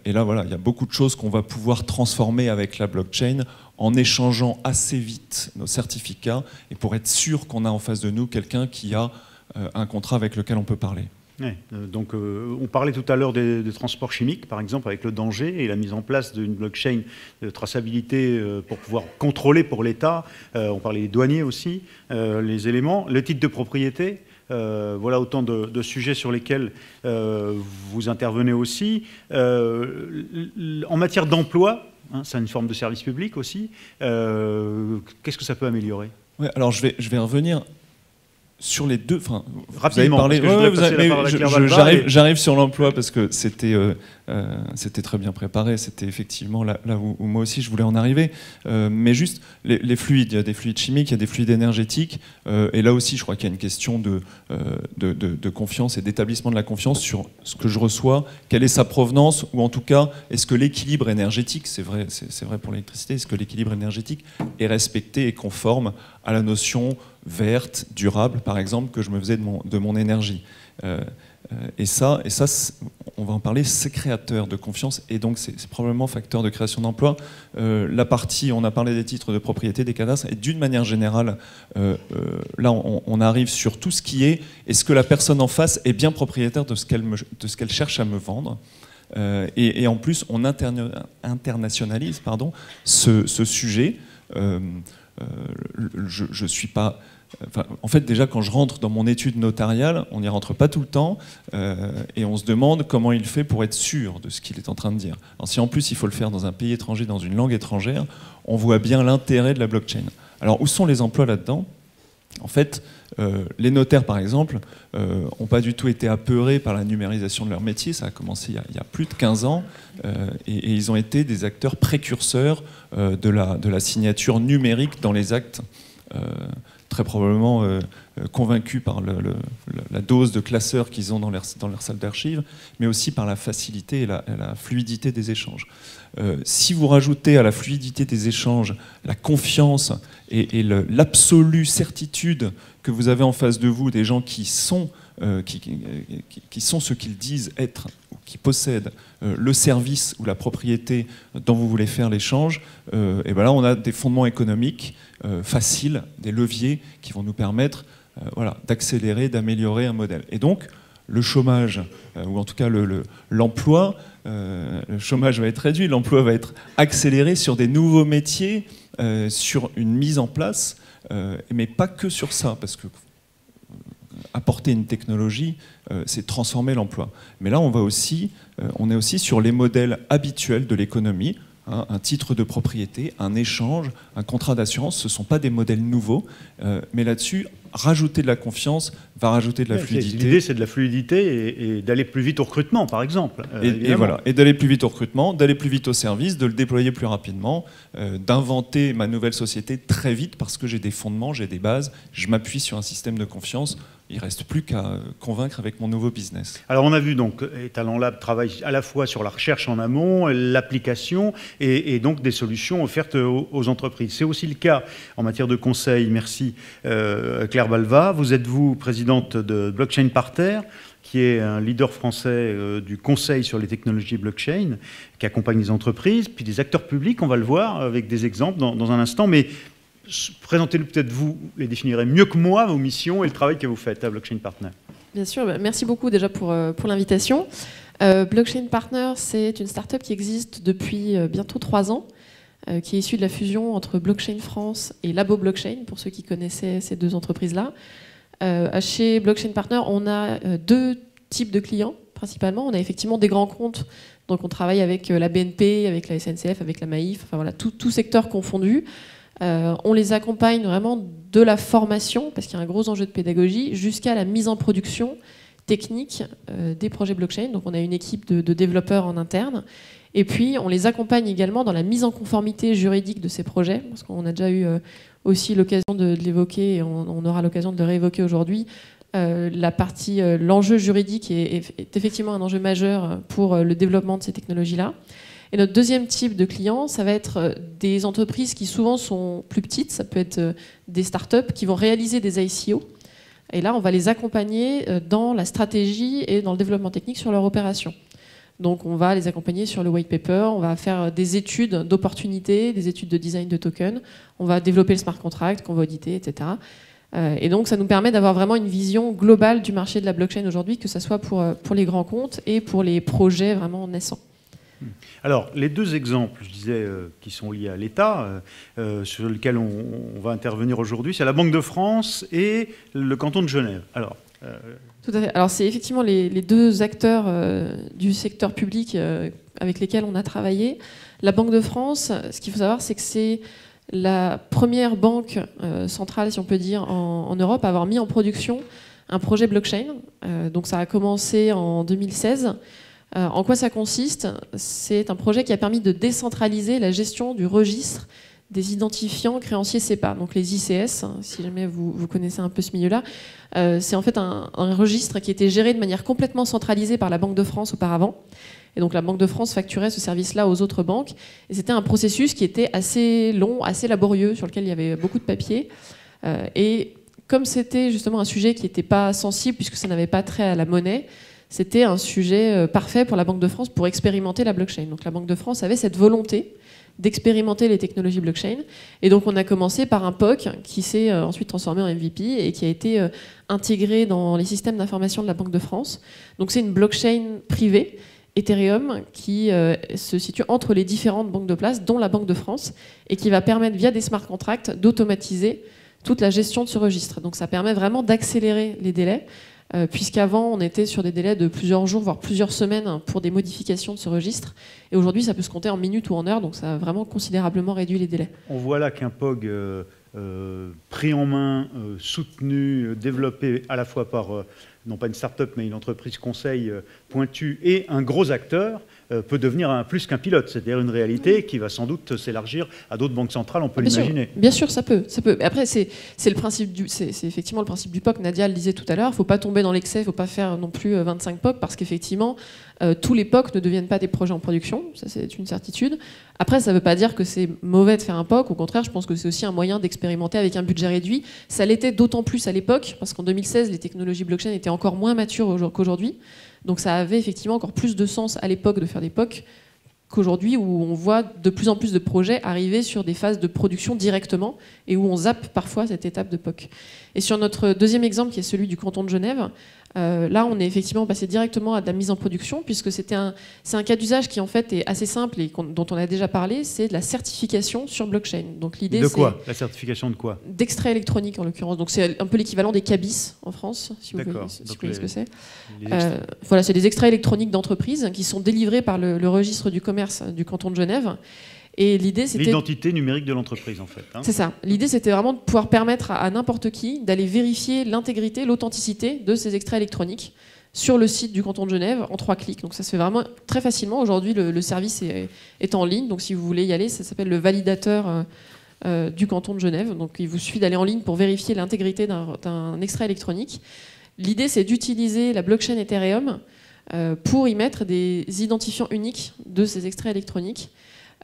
Et là, voilà, il y a beaucoup de choses qu'on va pouvoir transformer avec la blockchain en échangeant assez vite nos certificats et pour être sûr qu'on a en face de nous quelqu'un qui a un contrat avec lequel on peut parler. Ouais, donc on parlait tout à l'heure des transports chimiques, par exemple, avec le danger et la mise en place d'une blockchain de traçabilité pour pouvoir contrôler pour l'État. On parlait des douaniers aussi, les éléments, le titre de propriété. Voilà autant de sujets sur lesquels vous intervenez aussi. En matière d'emploi, c'est une forme de service public aussi. Qu'est-ce que ça peut améliorer? Ouais, alors je vais revenir sur les deux, enfin, rapidement, j'arrive sur l'emploi parce que c'était très bien préparé, c'était effectivement là où moi aussi je voulais en arriver, mais juste les fluides, il y a des fluides chimiques, il y a des fluides énergétiques, et là aussi je crois qu'il y a une question de confiance et d'établissement de la confiance sur ce que je reçois, quelle est sa provenance, ou en tout cas, est-ce que l'équilibre énergétique, c'est vrai pour l'électricité, est-ce que l'équilibre énergétique est respecté et conforme à la notion verte, durable, par exemple, que je me faisais de mon énergie. Et ça, on va en parler, c'est créateur de confiance et donc c'est probablement facteur de création d'emplois. La partie, on a parlé des titres de propriété, des cadastres, et d'une manière générale, là on arrive sur tout ce qui est-ce que la personne en face est bien propriétaire de ce qu'elle cherche à me vendre. Et en plus, on internationalise ce sujet. Je suis pas... Enfin, en fait, déjà, quand je rentre dans mon étude notariale, on n'y rentre pas tout le temps et on se demande comment il fait pour être sûr de ce qu'il est en train de dire. Alors, si en plus, il faut le faire dans un pays étranger, dans une langue étrangère, on voit bien l'intérêt de la blockchain. Alors, où sont les emplois là-dedans ? En fait, les notaires, par exemple, n'ont pas du tout été apeurés par la numérisation de leur métier. Ça a commencé il y a plus de 15 ans. Et ils ont été des acteurs précurseurs de la signature numérique dans les actes, très probablement convaincus par la dose de classeurs qu'ils ont dans leur salle d'archives, mais aussi par la facilité et la fluidité des échanges. Si vous rajoutez à la fluidité des échanges la confiance et l'absolue certitude que vous avez en face de vous des gens qui sont ce qu'ils disent être, ou qui possèdent le service ou la propriété dont vous voulez faire l'échange, et ben là on a des fondements économiques faciles, des leviers qui vont nous permettre d'accélérer, d'améliorer un modèle. Et donc le chômage, ou en tout cas l'emploi, le chômage va être réduit, l'emploi va être accéléré sur des nouveaux métiers, sur une mise en place, mais pas que sur ça, parce que apporter une technologie, c'est transformer l'emploi. Mais là, on est aussi sur les modèles habituels de l'économie, hein, un titre de propriété, un échange, un contrat d'assurance, ce ne sont pas des modèles nouveaux, mais là-dessus, rajouter de la confiance va rajouter de la fluidité. L'idée, c'est de la fluidité et d'aller plus vite au recrutement, par exemple. Et d'aller plus vite au recrutement, d'aller plus vite au service, de le déployer plus rapidement, d'inventer ma nouvelle société très vite parce que j'ai des fondements, j'ai des bases, je m'appuie sur un système de confiance. Il ne reste plus qu'à convaincre avec mon nouveau business. Alors on a vu donc Talent Lab travaille à la fois sur la recherche en amont, l'application et donc des solutions offertes aux entreprises. C'est aussi le cas en matière de conseil. Merci Claire Balva. Vous êtes présidente de Blockchain Partner, qui est un leader français du conseil sur les technologies blockchain, qui accompagne les entreprises, puis des acteurs publics, on va le voir avec des exemples dans un instant. Mais présentez-nous, peut-être vous les définirez mieux que moi, vos missions et le travail que vous faites à Blockchain Partner. Bien sûr, merci beaucoup déjà pour l'invitation. Blockchain Partner, c'est une start-up qui existe depuis bientôt 3 ans, qui est issue de la fusion entre Blockchain France et Labo Blockchain, pour ceux qui connaissaient ces deux entreprises-là. Chez Blockchain Partner, on a 2 types de clients, principalement. On a effectivement des grands comptes, donc on travaille avec la BNP, avec la SNCF, avec la Maïf, enfin voilà, tout secteur confondu. On les accompagne vraiment de la formation, parce qu'il y a un gros enjeu de pédagogie, jusqu'à la mise en production technique des projets blockchain. Donc on a une équipe de développeurs en interne. Et puis on les accompagne également dans la mise en conformité juridique de ces projets, parce qu'on a déjà eu aussi l'occasion de l'évoquer, et on aura l'occasion de le réévoquer aujourd'hui. L'enjeu juridique est effectivement un enjeu majeur pour le développement de ces technologies-là. Et notre deuxième type de clients, ça va être des entreprises qui souvent sont plus petites, ça peut être des startups qui vont réaliser des ICO. Et là, on va les accompagner dans la stratégie et dans le développement technique sur leur opération. Donc on va les accompagner sur le white paper, on va faire des études d'opportunité, des études de design de token, on va développer le smart contract qu'on va auditer, etc. Et donc ça nous permet d'avoir vraiment une vision globale du marché de la blockchain aujourd'hui, que ce soit pour les grands comptes et pour les projets vraiment naissants. Alors, les 2 exemples, je disais, qui sont liés à l'État, sur lesquels on va intervenir aujourd'hui, c'est la Banque de France et le canton de Genève. Alors, tout à fait. Alors, c'est effectivement les 2 acteurs du secteur public avec lesquels on a travaillé. La Banque de France, ce qu'il faut savoir, c'est que c'est la première banque centrale, si on peut dire, en Europe à avoir mis en production un projet blockchain. Donc, ça a commencé en 2016. En quoi ça consiste? C'est un projet qui a permis de décentraliser la gestion du registre des identifiants créanciers SEPA, donc les ICS, si jamais vous connaissez un peu ce milieu-là. C'est en fait un registre qui était géré de manière complètement centralisée par la Banque de France auparavant. Et donc la Banque de France facturait ce service-là aux autres banques. Et c'était un processus qui était assez long, assez laborieux, sur lequel il y avait beaucoup de papier. Et comme c'était justement un sujet qui n'était pas sensible, puisque ça n'avait pas trait à la monnaie, c'était un sujet parfait pour la Banque de France pour expérimenter la blockchain. Donc la Banque de France avait cette volonté d'expérimenter les technologies blockchain. Et donc on a commencé par un POC qui s'est ensuite transformé en MVP et qui a été intégré dans les systèmes d'information de la Banque de France. Donc c'est une blockchain privée, Ethereum, qui se situe entre les différentes banques de place, dont la Banque de France, et qui va permettre via des smart contracts d'automatiser toute la gestion de ce registre. Donc ça permet vraiment d'accélérer les délais, puisqu'avant on était sur des délais de plusieurs jours, voire plusieurs semaines pour des modifications de ce registre. Et aujourd'hui ça peut se compter en minutes ou en heures, donc ça a vraiment considérablement réduit les délais. On voit là qu'un POG pris en main, soutenu, développé à la fois par, non pas une start-up, mais une entreprise conseil pointue et un gros acteur, peut devenir plus qu'un pilote, c'est-à-dire une réalité qui va sans doute s'élargir à d'autres banques centrales, on peut l'imaginer. Bien sûr, ça peut. Après, c'est effectivement le principe du POC. Nadia le disait tout à l'heure, il ne faut pas tomber dans l'excès, il ne faut pas faire non plus 25 POC, parce qu'effectivement, tous les POC ne deviennent pas des projets en production, ça c'est une certitude. Après, ça ne veut pas dire que c'est mauvais de faire un POC, au contraire, je pense que c'est aussi un moyen d'expérimenter avec un budget réduit. Ça l'était d'autant plus à l'époque, parce qu'en 2016, les technologies blockchain étaient encore moins matures qu'aujourd'hui. Donc ça avait effectivement encore plus de sens à l'époque de faire des POC qu'aujourd'hui, où on voit de plus en plus de projets arriver sur des phases de production directement et où on zappe parfois cette étape de POC. Et sur notre deuxième exemple, qui est celui du canton de Genève, là on est effectivement passé directement à de la mise en production, puisque c'est un cas d'usage qui en fait est assez simple et dont on a déjà parlé, c'est de la certification sur blockchain. Donc l'idée, de quoi? La certification de quoi? D'extrait électronique en l'occurrence. Donc c'est un peu l'équivalent des CABIS en France, si vous voyez ce que c'est. Voilà, c'est des extraits électroniques d'entreprises qui sont délivrés par le registre du commerce du canton de Genève. Et l'idée, c'était l'identité numérique de l'entreprise, en fait. Hein. C'est ça. L'idée, c'était vraiment de pouvoir permettre à n'importe qui d'aller vérifier l'intégrité, l'authenticité de ces extraits électroniques sur le site du canton de Genève en 3 clics. Donc ça se fait vraiment très facilement. Aujourd'hui, le service est en ligne. Donc si vous voulez y aller, ça s'appelle le validateur du canton de Genève. Donc il vous suffit d'aller en ligne pour vérifier l'intégrité d'un extrait électronique. L'idée, c'est d'utiliser la blockchain Ethereum pour y mettre des identifiants uniques de ces extraits électroniques.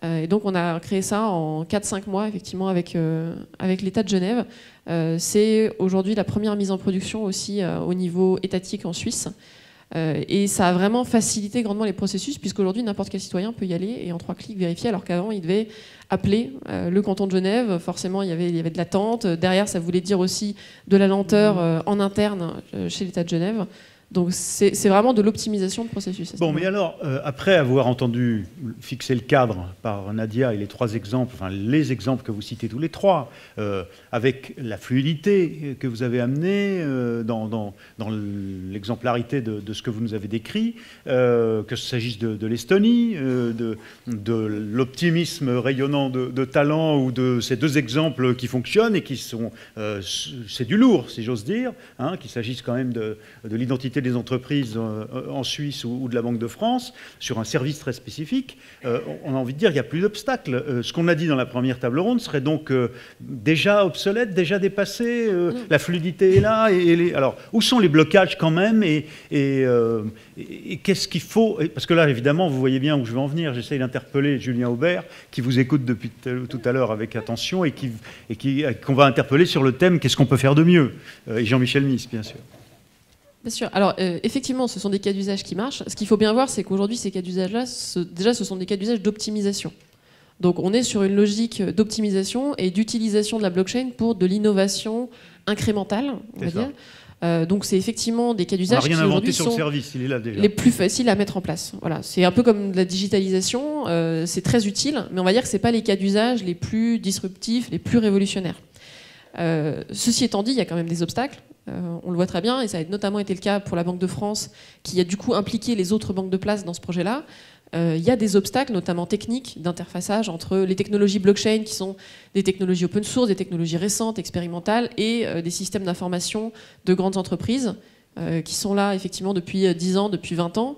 Et donc on a créé ça en 4-5 mois, effectivement, avec l'État de Genève. C'est aujourd'hui la première mise en production aussi au niveau étatique en Suisse. Et ça a vraiment facilité grandement les processus, puisqu'aujourd'hui n'importe quel citoyen peut y aller et en 3 clics vérifier, alors qu'avant il devait appeler le canton de Genève. Forcément il y avait de l'attente. Derrière ça voulait dire aussi de la lenteur en interne chez l'État de Genève. Donc c'est vraiment de l'optimisation de processus. Bon, mais alors, après avoir entendu fixer le cadre par Nadia et les 3 exemples, enfin les exemples que vous citez tous les 3, avec la fluidité que vous avez amenée dans l'exemplarité de ce que vous nous avez décrit, que ce s'agisse de l'Estonie, de l'optimisme rayonnant de talent ou de ces 2 exemples qui fonctionnent et qui sont... c'est du lourd, si j'ose dire, hein, qu'il s'agisse quand même de l'identité des entreprises en Suisse ou de la Banque de France, sur un service très spécifique, on a envie de dire qu'il n'y a plus d'obstacles. Ce qu'on a dit dans la première table ronde serait donc déjà obsolète, déjà dépassé, la fluidité est là. Alors, où sont les blocages quand même et qu'est-ce qu'il faut? Parce que là, évidemment, vous voyez bien où je veux en venir. J'essaye d'interpeller Julien Aubert, qui vous écoute depuis tout à l'heure avec attention et qu'on va interpeller sur le thème « Qu'est-ce qu'on peut faire de mieux ?» et Jean-Michel Miss, bien sûr. Bien sûr. Alors, effectivement, ce sont des cas d'usage qui marchent. Ce qu'il faut bien voir, c'est qu'aujourd'hui, ces cas d'usage-là, déjà, ce sont des cas d'usage d'optimisation. Donc, on est sur une logique d'optimisation et d'utilisation de la blockchain pour de l'innovation incrémentale, on va dire. Donc, c'est effectivement des cas d'usage qui, aujourd'hui, sont les plus faciles à mettre en place. Voilà. C'est un peu comme de la digitalisation. C'est très utile, mais on va dire que ce n'est pas les cas d'usage les plus disruptifs, les plus révolutionnaires. Ceci étant dit, il y a quand même des obstacles. On le voit très bien, et ça a notamment été le cas pour la Banque de France, qui a du coup impliqué les autres banques de place dans ce projet-là. Il y a des obstacles, notamment techniques, d'interfaçage entre les technologies blockchain, qui sont des technologies open source, des technologies récentes, expérimentales, et des systèmes d'information de grandes entreprises, qui sont là effectivement depuis 10 ans, depuis 20 ans,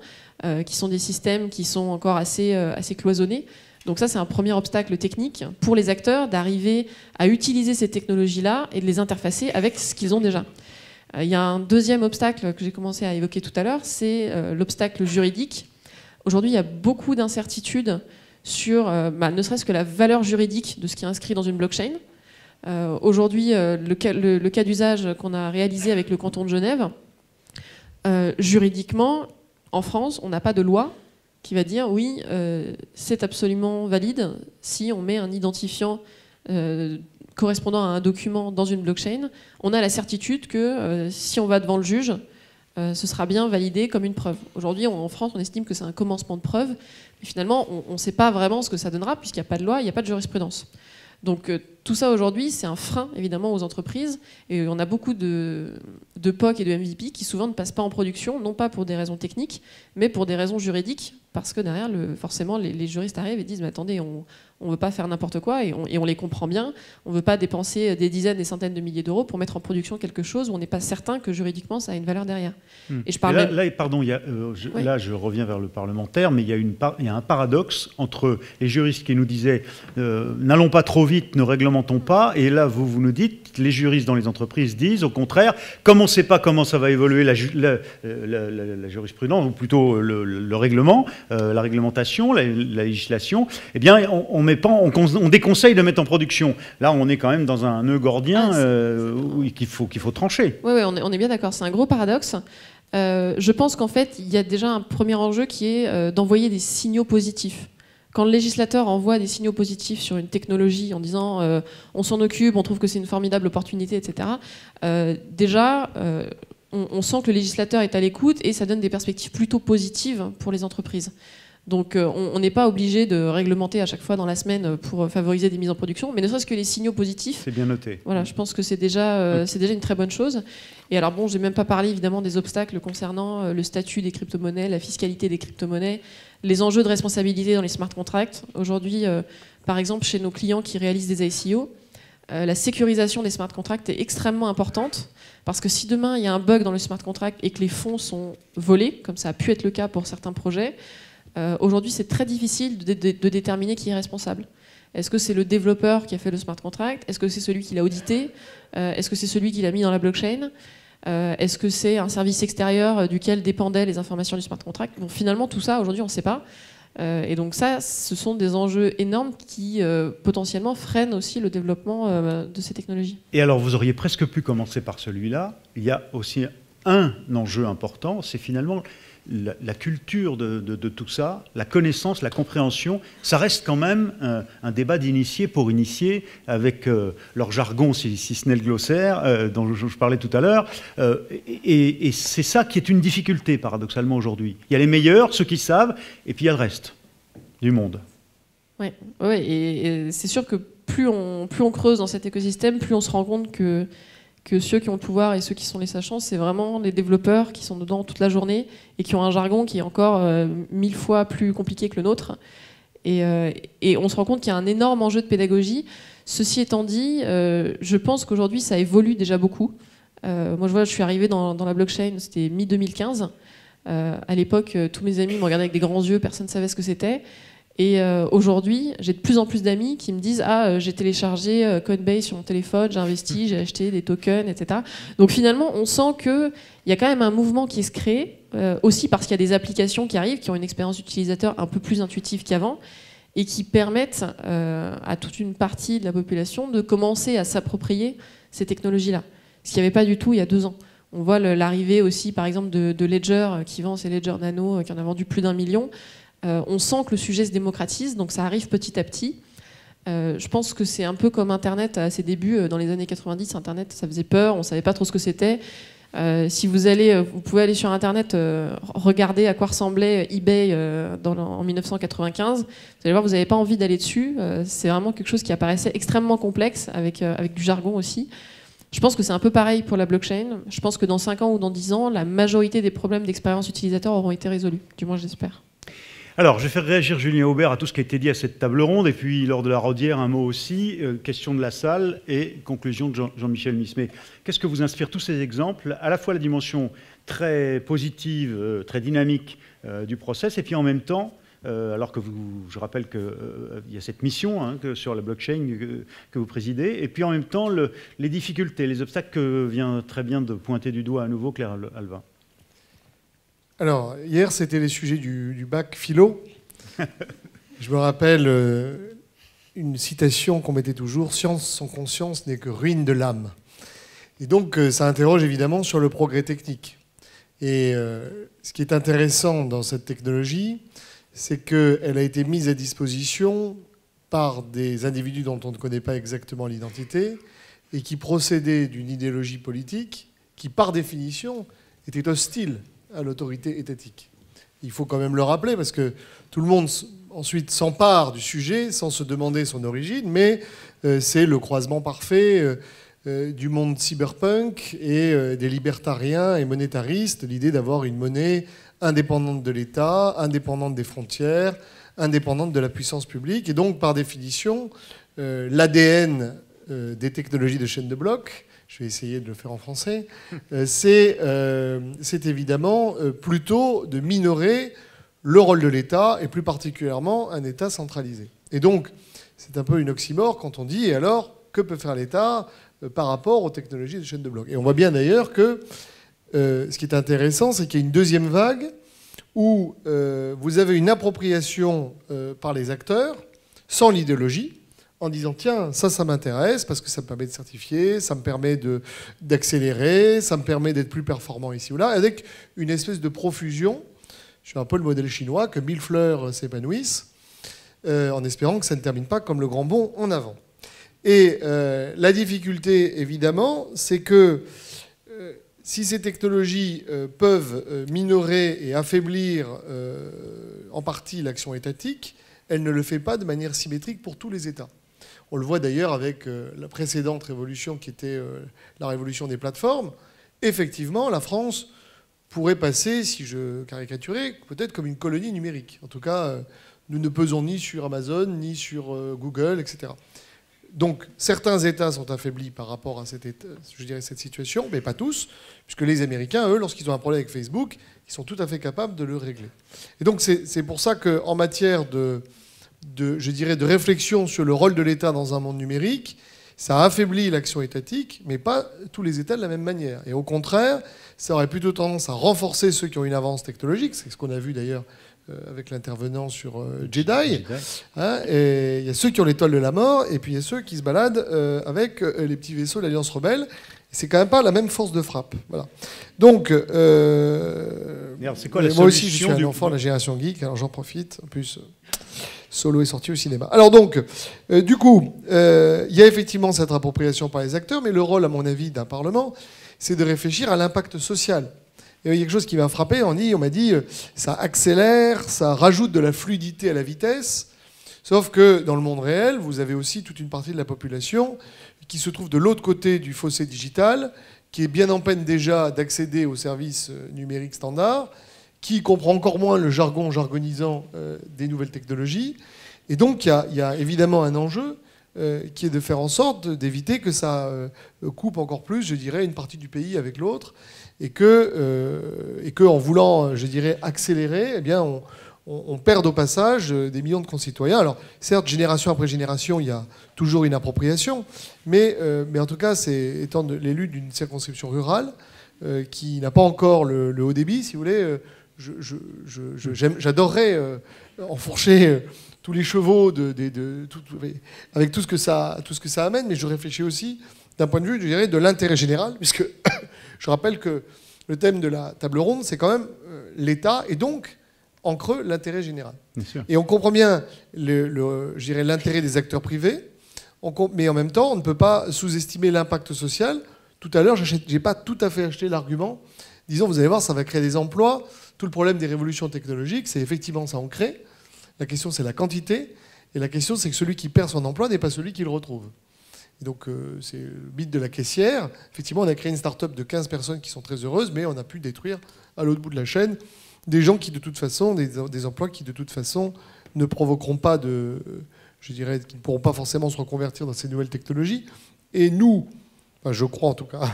qui sont des systèmes qui sont encore assez cloisonnés. Donc ça, c'est un premier obstacle technique pour les acteurs d'arriver à utiliser ces technologies-là et de les interfacer avec ce qu'ils ont déjà. Il y a un deuxième obstacle que j'ai commencé à évoquer tout à l'heure, c'est l'obstacle juridique. Aujourd'hui, il y a beaucoup d'incertitudes sur ne serait-ce que la valeur juridique de ce qui est inscrit dans une blockchain. Aujourd'hui, le cas d'usage qu'on a réalisé avec le canton de Genève, juridiquement, en France, on n'a pas de loi qui va dire oui, c'est absolument valide si on met un identifiant correspondant à un document dans une blockchain. On a la certitude que si on va devant le juge, ce sera bien validé comme une preuve. Aujourd'hui, en France, on estime que c'est un commencement de preuve, mais finalement, on ne sait pas vraiment ce que ça donnera, puisqu'il n'y a pas de loi, il n'y a pas de jurisprudence. Donc tout ça, aujourd'hui, c'est un frein, évidemment, aux entreprises, et on a beaucoup de POC et de MVP qui, souvent, ne passent pas en production, non pas pour des raisons techniques, mais pour des raisons juridiques, parce que derrière, forcément, les juristes arrivent et disent « mais attendez, on ne veut pas faire n'importe quoi, et on les comprend bien, on ne veut pas dépenser des dizaines, des centaines de milliers d'euros pour mettre en production quelque chose où on n'est pas certain que juridiquement ça a une valeur derrière. » Et je parle là, je reviens vers le parlementaire, mais il y a un paradoxe entre les juristes qui nous disaient n'allons pas trop vite, ne réglementons pas, et là vous nous dites, les juristes dans les entreprises disent au contraire, comme on ne sait pas comment ça va évoluer la jurisprudence, ou plutôt le règlement, la réglementation, la législation, eh bien on déconseille de mettre en production. Là, on est quand même dans un nœud gordien qu'il faut trancher. Oui, on est bien d'accord. C'est un gros paradoxe. Je pense qu'en fait, il y a déjà un premier enjeu qui est d'envoyer des signaux positifs. Quand le législateur envoie des signaux positifs sur une technologie en disant on s'en occupe, on trouve que c'est une formidable opportunité, etc., déjà, on sent que le législateur est à l'écoute et ça donne des perspectives plutôt positives pour les entreprises. Donc on n'est pas obligé de réglementer à chaque fois dans la semaine pour favoriser des mises en production, mais ne serait-ce que les signaux positifs. C'est bien noté. Voilà, je pense que c'est déjà une très bonne chose. Et alors bon, j'ai même pas parlé évidemment des obstacles concernant le statut des crypto-monnaies, la fiscalité des crypto-monnaies, les enjeux de responsabilité dans les smart contracts. Aujourd'hui, par exemple, chez nos clients qui réalisent des ICO, la sécurisation des smart contracts est extrêmement importante, parce que si demain il y a un bug dans le smart contract et que les fonds sont volés, comme ça a pu être le cas pour certains projets, aujourd'hui, c'est très difficile de déterminer qui est responsable. Est-ce que c'est le développeur qui a fait le smart contract? Est-ce que c'est celui qui l'a audité? Est-ce que c'est celui qui l'a mis dans la blockchain? Est-ce que c'est un service extérieur duquel dépendaient les informations du smart contract? Bon, finalement, tout ça, aujourd'hui, on ne sait pas. Et donc ça, ce sont des enjeux énormes qui, potentiellement, freinent aussi le développement de ces technologies. Et alors, vous auriez presque pu commencer par celui-là. Il y a aussi un enjeu important, c'est finalement la culture de tout ça, la connaissance, la compréhension. Ça reste quand même un débat d'initiés pour initiés, avec leur jargon, si ce n'est le glossaire, dont je parlais tout à l'heure. Et c'est ça qui est une difficulté, paradoxalement, aujourd'hui. Il y a les meilleurs, ceux qui savent, et puis il y a le reste du monde. Oui, et c'est sûr que plus on creuse dans cet écosystème, plus on se rend compte que ceux qui ont le pouvoir et ceux qui sont les sachants, c'est vraiment les développeurs qui sont dedans toute la journée et qui ont un jargon qui est encore 1000 fois plus compliqué que le nôtre. Et on se rend compte qu'il y a un énorme enjeu de pédagogie. Ceci étant dit, je pense qu'aujourd'hui, ça évolue déjà beaucoup. Moi, je suis arrivée dans la blockchain, c'était mi-2015. À l'époque, tous mes amis me regardaient avec des grands yeux, personne ne savait ce que c'était. Et aujourd'hui, j'ai de plus en plus d'amis qui me disent « Ah, j'ai téléchargé Coinbase sur mon téléphone, j'ai investi, j'ai acheté des tokens, etc. » Donc finalement, on sent qu'il y a quand même un mouvement qui se crée, aussi parce qu'il y a des applications qui arrivent, qui ont une expérience utilisateur un peu plus intuitive qu'avant, et qui permettent à toute une partie de la population de commencer à s'approprier ces technologies-là. Ce qu'il n'y avait pas du tout il y a 2 ans. On voit l'arrivée aussi, par exemple, de Ledger, qui vend ses Ledger Nano, qui en a vendu plus d'1 million. On sent que le sujet se démocratise, donc ça arrive petit à petit. Je pense que c'est un peu comme Internet à ses débuts. Dans les années 90, Internet, ça faisait peur, on ne savait pas trop ce que c'était. Si vous pouvez aller sur Internet, regarder à quoi ressemblait eBay en 1995. Vous allez voir, vous n'avez pas envie d'aller dessus. C'est vraiment quelque chose qui apparaissait extrêmement complexe, avec du jargon aussi. Je pense que c'est un peu pareil pour la blockchain. Je pense que dans 5 ans ou dans 10 ans, la majorité des problèmes d'expérience utilisateur auront été résolus. Du moins, j'espère. Alors, je vais faire réagir Julien Aubert à tout ce qui a été dit à cette table ronde, et puis lors de la rodière, un mot aussi, question de la salle et conclusion de Jean-Michel Miss. Mais qu'est-ce que vous inspire tous ces exemples, à la fois la dimension très positive, très dynamique du process, et puis en même temps, alors que je rappelle qu'il y a cette mission sur la blockchain que vous présidez, et puis en même temps, les difficultés, les obstacles que vient très bien de pointer du doigt à nouveau Claire Alvin. Alors, hier, c'était les sujets du bac philo. Je me rappelle une citation qu'on mettait toujours, « Science sans conscience n'est que ruine de l'âme ». Et donc, ça interroge évidemment sur le progrès technique. Et ce qui est intéressant dans cette technologie, c'est qu'elle a été mise à disposition par des individus dont on ne connaît pas exactement l'identité et qui procédaient d'une idéologie politique qui, par définition, était hostile à l'autorité étatique. Il faut quand même le rappeler parce que tout le monde ensuite s'empare du sujet sans se demander son origine, mais c'est le croisement parfait du monde cyberpunk et des libertariens et monétaristes, l'idée d'avoir une monnaie indépendante de l'État, indépendante des frontières, indépendante de la puissance publique. Et donc, par définition, l'ADN des technologies de chaîne de blocs, je vais essayer de le faire en français, c'est évidemment plutôt de minorer le rôle de l'État, et plus particulièrement un État centralisé. Et donc, c'est un peu une oxymore quand on dit, et alors, que peut faire l'État par rapport aux technologies de chaîne de blocs? Et on voit bien d'ailleurs que ce qui est intéressant, c'est qu'il y a une deuxième vague où vous avez une appropriation par les acteurs, sans l'idéologie, en disant tiens, ça m'intéresse parce que ça me permet de certifier, ça me permet d'accélérer, ça me permet d'être plus performant ici ou là, avec une espèce de profusion. Je suis un peu le modèle chinois, que 1000 fleurs s'épanouissent, en espérant que ça ne termine pas comme le grand bond en avant. Et la difficulté, évidemment, c'est que si ces technologies peuvent minorer et affaiblir en partie l'action étatique, elles ne le font pas de manière symétrique pour tous les États. On le voit d'ailleurs avec la précédente révolution qui était la révolution des plateformes. Effectivement, la France pourrait passer, si je caricaturais, peut-être comme une colonie numérique. En tout cas, nous ne pesons ni sur Amazon, ni sur Google, etc. Donc, certains États sont affaiblis par rapport à cette situation, mais pas tous, puisque les Américains, eux, lorsqu'ils ont un problème avec Facebook, ils sont tout à fait capables de le régler. Et donc, c'est pour ça qu'en matière de réflexion sur le rôle de l'État dans un monde numérique, ça affaiblit l'action étatique, mais pas tous les États de la même manière. Et au contraire, ça aurait plutôt tendance à renforcer ceux qui ont une avance technologique. C'est ce qu'on a vu d'ailleurs avec l'intervenant sur Jedi. Hein, et il y a ceux qui ont l'étoile de la mort, et puis il y a ceux qui se baladent avec les petits vaisseaux de l'Alliance rebelle. C'est quand même pas la même force de frappe. Voilà. Donc, c'est quoi la moi aussi, je suis un enfant de la génération geek, alors j'en profite. En plus, Solo est sorti au cinéma. Alors donc, du coup, il y a effectivement cette appropriation par les acteurs, mais le rôle, à mon avis, d'un Parlement, c'est de réfléchir à l'impact social. Et il y a quelque chose qui m'a frappé, on m'a dit, ça accélère, ça rajoute de la fluidité à la vitesse, sauf que dans le monde réel, vous avez aussi toute une partie de la population qui se trouve de l'autre côté du fossé digital, qui est bien en peine déjà d'accéder aux services numériques standards, qui comprend encore moins le jargon jargonisant des nouvelles technologies. Et donc, il y a évidemment un enjeu qui est de faire en sorte d'éviter que ça coupe encore plus, je dirais, une partie du pays avec l'autre, et que en voulant, je dirais, accélérer, eh bien, on perd au passage des millions de concitoyens. Alors, certes, génération après génération, il y a toujours une appropriation, mais en tout cas, c'est étant l'élu d'une circonscription rurale qui n'a pas encore le haut débit, si vous voulez, j'adorerais enfourcher tous les chevaux avec tout ce que ça amène, mais je réfléchis aussi d'un point de vue, je dirais, de l'intérêt général, puisque je rappelle que le thème de la table ronde, c'est quand même l'État, et donc, en creux, l'intérêt général. Et on comprend bien, je dirais, l'intérêt des acteurs privés, mais en même temps, on ne peut pas sous-estimer l'impact social. Tout à l'heure, je n'ai pas tout à fait acheté l'argument, disons, vous allez voir, ça va créer des emplois. Tout le problème des révolutions technologiques, c'est effectivement ça en crée. La question, c'est la quantité. Et la question, c'est que celui qui perd son emploi n'est pas celui qui le retrouve. Et donc, c'est le mythe de la caissière. Effectivement, on a créé une start-up de 15 personnes qui sont très heureuses, mais on a pu détruire, à l'autre bout de la chaîne, des gens qui, de toute façon, des emplois qui, de toute façon, ne provoqueront pas je dirais, qui ne pourront pas forcément se reconvertir dans ces nouvelles technologies. Et nous, enfin, je crois en tout cas,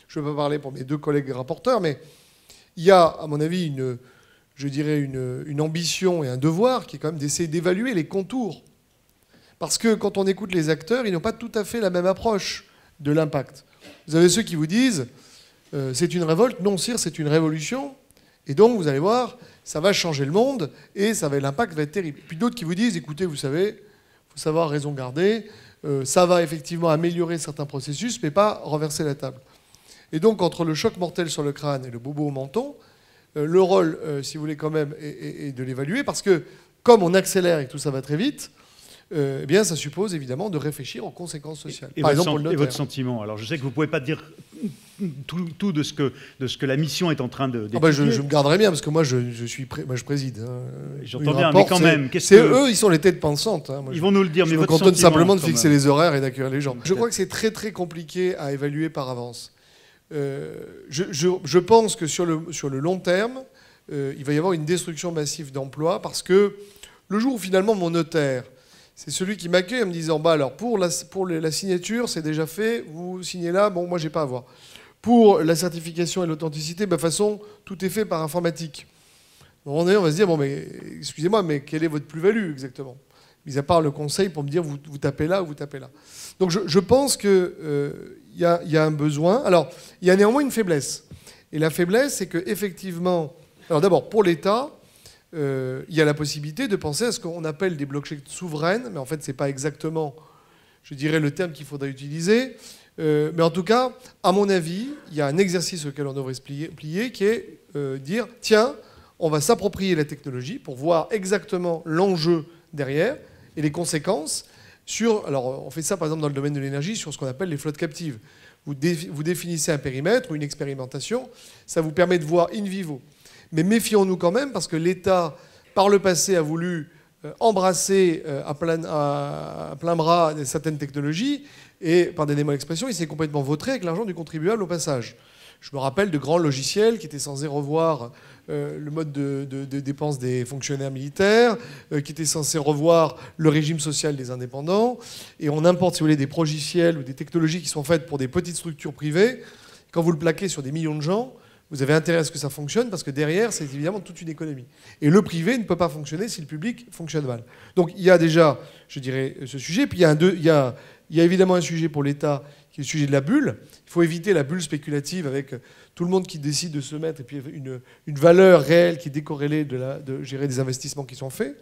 je ne vais pas parler pour mes deux collègues rapporteurs, mais il y a, à mon avis, une ambition et un devoir qui est quand même d'essayer d'évaluer les contours. Parce que quand on écoute les acteurs, ils n'ont pas tout à fait la même approche de l'impact. Vous avez ceux qui vous disent c'est une révolte, non sire, c'est une révolution, et donc vous allez voir, ça va changer le monde, et l'impact va être terrible. Puis d'autres qui vous disent écoutez, vous savez, il faut savoir raison garder, ça va effectivement améliorer certains processus, mais pas renverser la table. Et donc, entre le choc mortel sur le crâne et le bobo au menton, le rôle, si vous voulez, quand même, est de l'évaluer, parce que comme on accélère et que tout ça va très vite, eh bien, ça suppose évidemment de réfléchir aux conséquences sociales. Et Par exemple, pour le et notaire. votre sentiment? Alors, je sais que vous ne pouvez pas dire tout de ce que la mission est en train de Ah bah, d'étudier. je me garderai bien, parce que moi, je préside. Hein. J'entends Le bien, rapport, mais quand même, qu'est-ce c'est que... eux, ils sont les têtes pensantes. Hein. Moi, Ils vont nous le dire, mais je me votre contente sentiment, simplement de quand fixer même. les horaires et d'accueillir les gens. Je crois que c'est très très compliqué à évaluer par avance. Je pense que sur le long terme, il va y avoir une destruction massive d'emplois, parce que le jour où finalement mon notaire, c'est celui qui m'accueille en me disant bah alors pour la signature c'est déjà fait, vous signez là, bon moi j'ai pas à voir. Pour la certification et l'authenticité, bah, de toute façon tout est fait par informatique. À un moment donné, on va se dire bon mais excusez-moi, mais quelle est votre plus-value exactement, mis à part le conseil pour me dire vous tapez là ou vous tapez là. Donc je pense que il y a un besoin. Alors il y a néanmoins une faiblesse, et la faiblesse c'est que effectivement, alors d'abord pour l'État, il y a la possibilité de penser à ce qu'on appelle des blockchains souveraines, mais en fait, ce n'est pas exactement, je dirais, le terme qu'il faudrait utiliser. Mais en tout cas, à mon avis, il y a un exercice auquel on devrait se plier qui est dire, tiens, on va s'approprier la technologie pour voir exactement l'enjeu derrière et les conséquences sur... Alors, on fait ça, par exemple, dans le domaine de l'énergie, sur ce qu'on appelle les flottes captives. Vous définissez un périmètre ou une expérimentation, ça vous permet de voir in vivo. Mais méfions-nous quand même, parce que l'État, par le passé, a voulu embrasser à plein bras certaines technologies, et, pardonnez-moi l'expression, il s'est complètement vautré avec l'argent du contribuable au passage. Je me rappelle de grands logiciels qui étaient censés revoir le mode de dépenses des fonctionnaires militaires, qui étaient censés revoir le régime social des indépendants, et on importe, si vous voulez, des progiciels ou des technologies qui sont faites pour des petites structures privées. Quand vous le plaquez sur des millions de gens, vous avez intérêt à ce que ça fonctionne, parce que derrière, c'est évidemment toute une économie. Et le privé ne peut pas fonctionner si le public fonctionne mal. Donc il y a déjà, je dirais, ce sujet. Puis il y a évidemment un sujet pour l'État, qui est le sujet de la bulle. Il faut éviter la bulle spéculative avec tout le monde qui décide de se mettre, et puis une valeur réelle qui est décorrélée de gérer des investissements qui sont faits.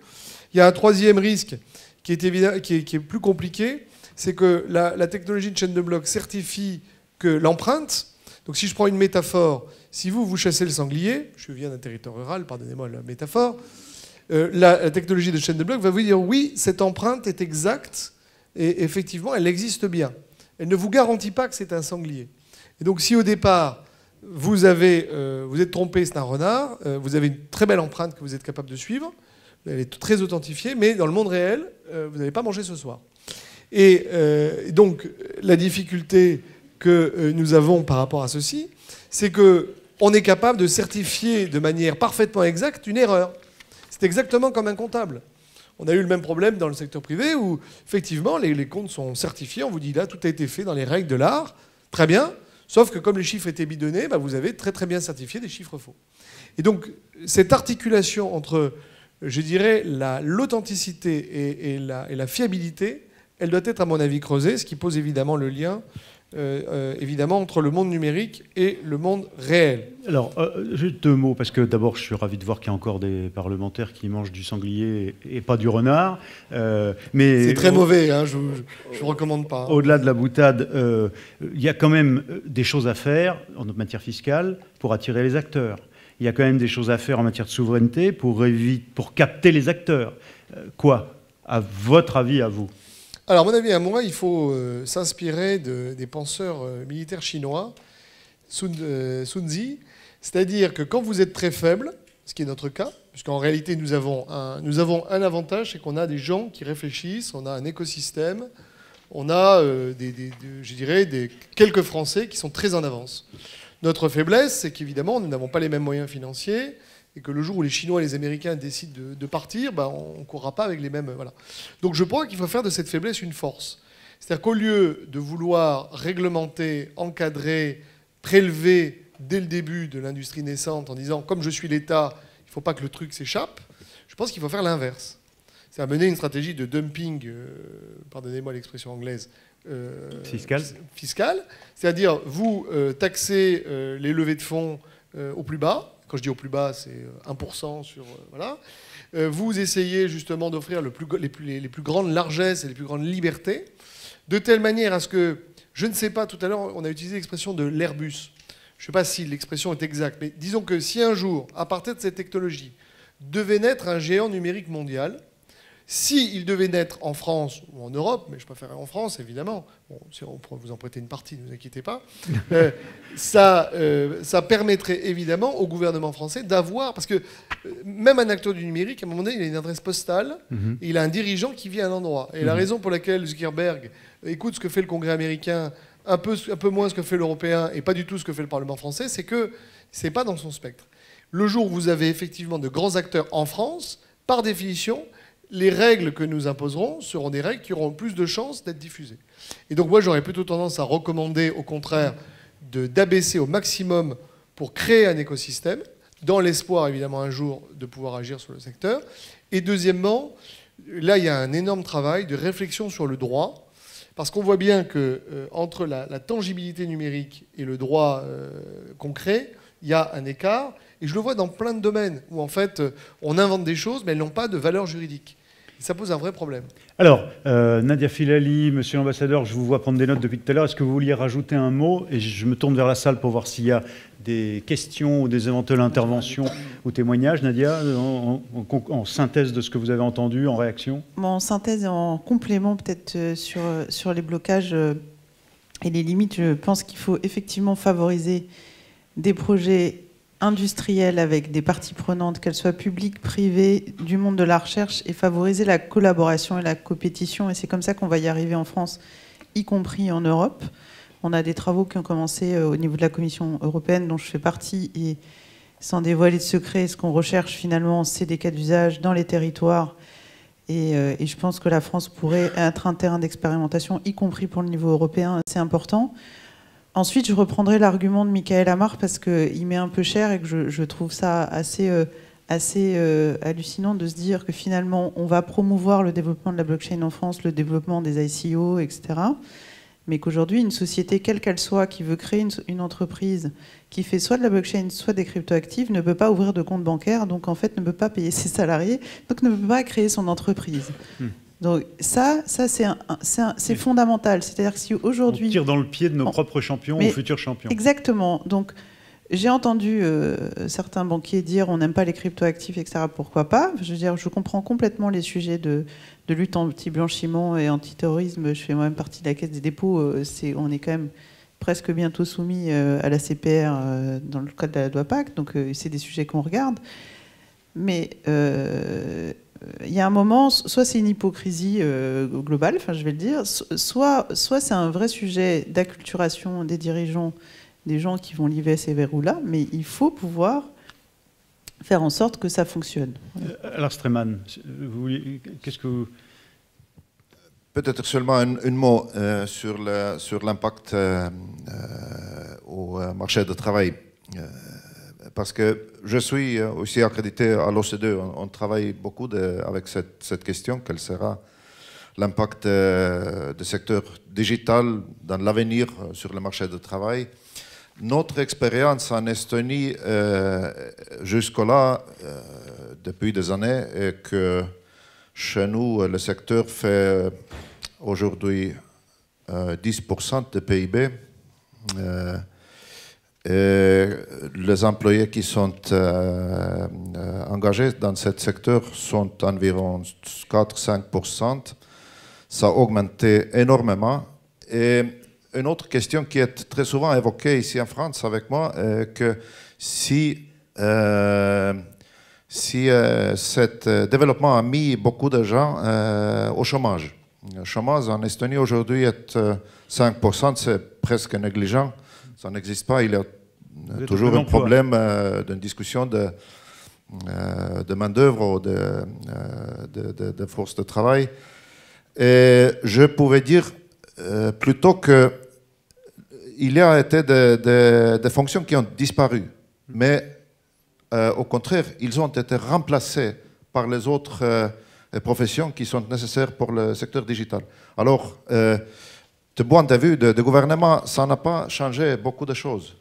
Il y a un troisième risque qui est plus compliqué, c'est que la technologie de chaîne de blocs certifie que l'empreinte... Donc si je prends une métaphore, si vous chassez le sanglier, je viens d'un territoire rural, pardonnez-moi la métaphore, la technologie de chaîne de blocs va vous dire oui, cette empreinte est exacte, et effectivement, elle existe bien. Elle ne vous garantit pas que c'est un sanglier. Et donc si au départ, vous êtes trompé, c'est un renard, vous avez une très belle empreinte que vous êtes capable de suivre, elle est très authentifiée, mais dans le monde réel, vous n'allez pas manger ce soir. Et donc la difficulté que nous avons par rapport à ceci, c'est qu'on est capable de certifier de manière parfaitement exacte une erreur. C'est exactement comme un comptable. On a eu le même problème dans le secteur privé où, effectivement, les comptes sont certifiés. On vous dit là, tout a été fait dans les règles de l'art. Très bien. Sauf que comme les chiffres étaient bidonnés, bah, vous avez très très bien certifié des chiffres faux. Et donc, cette articulation entre, je dirais, l'authenticité et la fiabilité, elle doit être, à mon avis, creusée, ce qui pose évidemment le lien évidemment entre le monde numérique et le monde réel. Alors, juste deux mots, parce que d'abord, je suis ravi de voir qu'il y a encore des parlementaires qui mangent du sanglier et pas du renard. Mais c'est très mauvais, hein, je ne recommande pas. Au-delà de la boutade, il y a quand même des choses à faire en matière fiscale pour attirer les acteurs. Il y a quand même des choses à faire en matière de souveraineté pour capter les acteurs. Quoi, à votre avis, à vous ? Alors, à mon avis, à moi, il faut s'inspirer des penseurs militaires chinois, Sun Tzu, c'est-à-dire que quand vous êtes très faible, ce qui est notre cas, puisqu'en réalité, nous avons un avantage, c'est qu'on a des gens qui réfléchissent, on a un écosystème, on a, je dirais, quelques Français qui sont très en avance. Notre faiblesse, c'est qu'évidemment, nous n'avons pas les mêmes moyens financiers, et que le jour où les Chinois et les Américains décident de partir, ben, on ne courra pas avec les mêmes... Voilà. Donc je crois qu'il faut faire de cette faiblesse une force. C'est-à-dire qu'au lieu de vouloir réglementer, encadrer, prélever dès le début de l'industrie naissante en disant « comme je suis l'État, il ne faut pas que le truc s'échappe », je pense qu'il faut faire l'inverse. C'est à mener une stratégie de dumping, pardonnez-moi l'expression anglaise, fiscale. C'est-à-dire vous taxez les levées de fonds au plus bas. Quand je dis au plus bas, c'est 1% sur... voilà. Vous essayez justement d'offrir les plus grandes largesses et les plus grandes libertés, de telle manière à ce que, je ne sais pas, tout à l'heure, on a utilisé l'expression de l'Airbus. je ne sais pas si l'expression est exacte, mais disons que si un jour, à partir de cette technologie, devait naître un géant numérique mondial, s'il devait naître en France ou en Europe, mais je préférerais en France, évidemment, bon, si on pourrait vous en prêter une partie, ne vous inquiétez pas, ça permettrait évidemment au gouvernement français d'avoir, parce que même un acteur du numérique, à un moment donné, il a une adresse postale, et il a un dirigeant qui vit à un endroit. Et la raison pour laquelle Zuckerberg écoute ce que fait le Congrès américain, un peu moins ce que fait l'Européen, et pas du tout ce que fait le Parlement français, c'est que ce n'est pas dans son spectre. Le jour où vous avez effectivement de grands acteurs en France, par définition, les règles que nous imposerons seront des règles qui auront plus de chances d'être diffusées. Et donc moi, j'aurais plutôt tendance à recommander, au contraire, d'abaisser au maximum pour créer un écosystème, dans l'espoir, évidemment, un jour de pouvoir agir sur le secteur. Et deuxièmement, là, il y a un énorme travail de réflexion sur le droit, parce qu'on voit bien que entre la tangibilité numérique et le droit concret, il y a un écart. Et je le vois dans plein de domaines où, en fait, on invente des choses, mais elles n'ont pas de valeur juridique. Ça pose un vrai problème. Alors, Nadia Filali, monsieur l'ambassadeur, je vous vois prendre des notes depuis tout à l'heure. Est-ce que vous vouliez rajouter un mot? Et je me tourne vers la salle pour voir s'il y a des questions ou des éventuelles interventions ou témoignages. Nadia, en synthèse de ce que vous avez entendu, en réaction? En synthèse et en complément peut-être sur les blocages et les limites, je pense qu'il faut effectivement favoriser des projets industrielle avec des parties prenantes, qu'elles soient publiques, privées, du monde de la recherche, et favoriser la collaboration et la compétition. Et c'est comme ça qu'on va y arriver en France, y compris en Europe. On a des travaux qui ont commencé au niveau de la Commission européenne, dont je fais partie, et sans dévoiler de secret, ce qu'on recherche finalement, c'est des cas d'usage dans les territoires. Et je pense que la France pourrait être un terrain d'expérimentation, y compris pour le niveau européen, c'est important. Ensuite, je reprendrai l'argument de Michael Amar parce qu'il m'est un peu cher et que je trouve ça assez hallucinant de se dire que finalement, on va promouvoir le développement de la blockchain en France, le développement des ICO, etc. Mais qu'aujourd'hui, une société, quelle qu'elle soit, qui veut créer une entreprise qui fait soit de la blockchain, soit des cryptoactifs, ne peut pas ouvrir de compte bancaire, donc en fait ne peut pas payer ses salariés, donc ne peut pas créer son entreprise. Donc ça c'est fondamental. C'est-à-dire que si aujourd'hui... On tire dans le pied de nos propres champions ou futurs champions. Exactement. Donc j'ai entendu certains banquiers dire on n'aime pas les cryptoactifs, etc. Pourquoi pas? Je veux dire, je comprends complètement les sujets de lutte anti-blanchiment et anti-terrorisme. Je fais moi-même partie de la Caisse des dépôts. On est quand même presque bientôt soumis à la CPR dans le cadre de la loi Pacte. Donc c'est des sujets qu'on regarde. Mais... il y a un moment, soit c'est une hypocrisie globale, enfin je vais le dire, soit c'est un vrai sujet d'acculturation des dirigeants, des gens qui vont lever ces verrous-là, mais il faut pouvoir faire en sorte que ça fonctionne. Alors Streman, qu'est-ce que vous... Peut-être seulement un mot sur l'impact au marché du travail. Parce que je suis aussi accrédité à l'OCDE. On travaille beaucoup avec cette question. Quel sera l'impact du secteur digital dans l'avenir sur le marché du travail? Notre expérience en Estonie jusque-là, depuis des années, est que chez nous, le secteur fait aujourd'hui 10% de PIB. Et les employés qui sont engagés dans ce secteur sont environ 4-5%. Ça a augmenté énormément. Et une autre question qui est très souvent évoquée ici en France avec moi est que si ce développement a mis beaucoup de gens au chômage. Le chômage en Estonie aujourd'hui est 5%, c'est presque négligent. Ça n'existe pas. Il y a toujours un problème d'une discussion de main-d'œuvre ou de force de travail. Et je pouvais dire plutôt qu'il y a été des fonctions qui ont disparu. Mais au contraire, ils ont été remplacés par les autres professions qui sont nécessaires pour le secteur digital. Alors, de point de vue de gouvernement, ça n'a pas changé beaucoup de choses.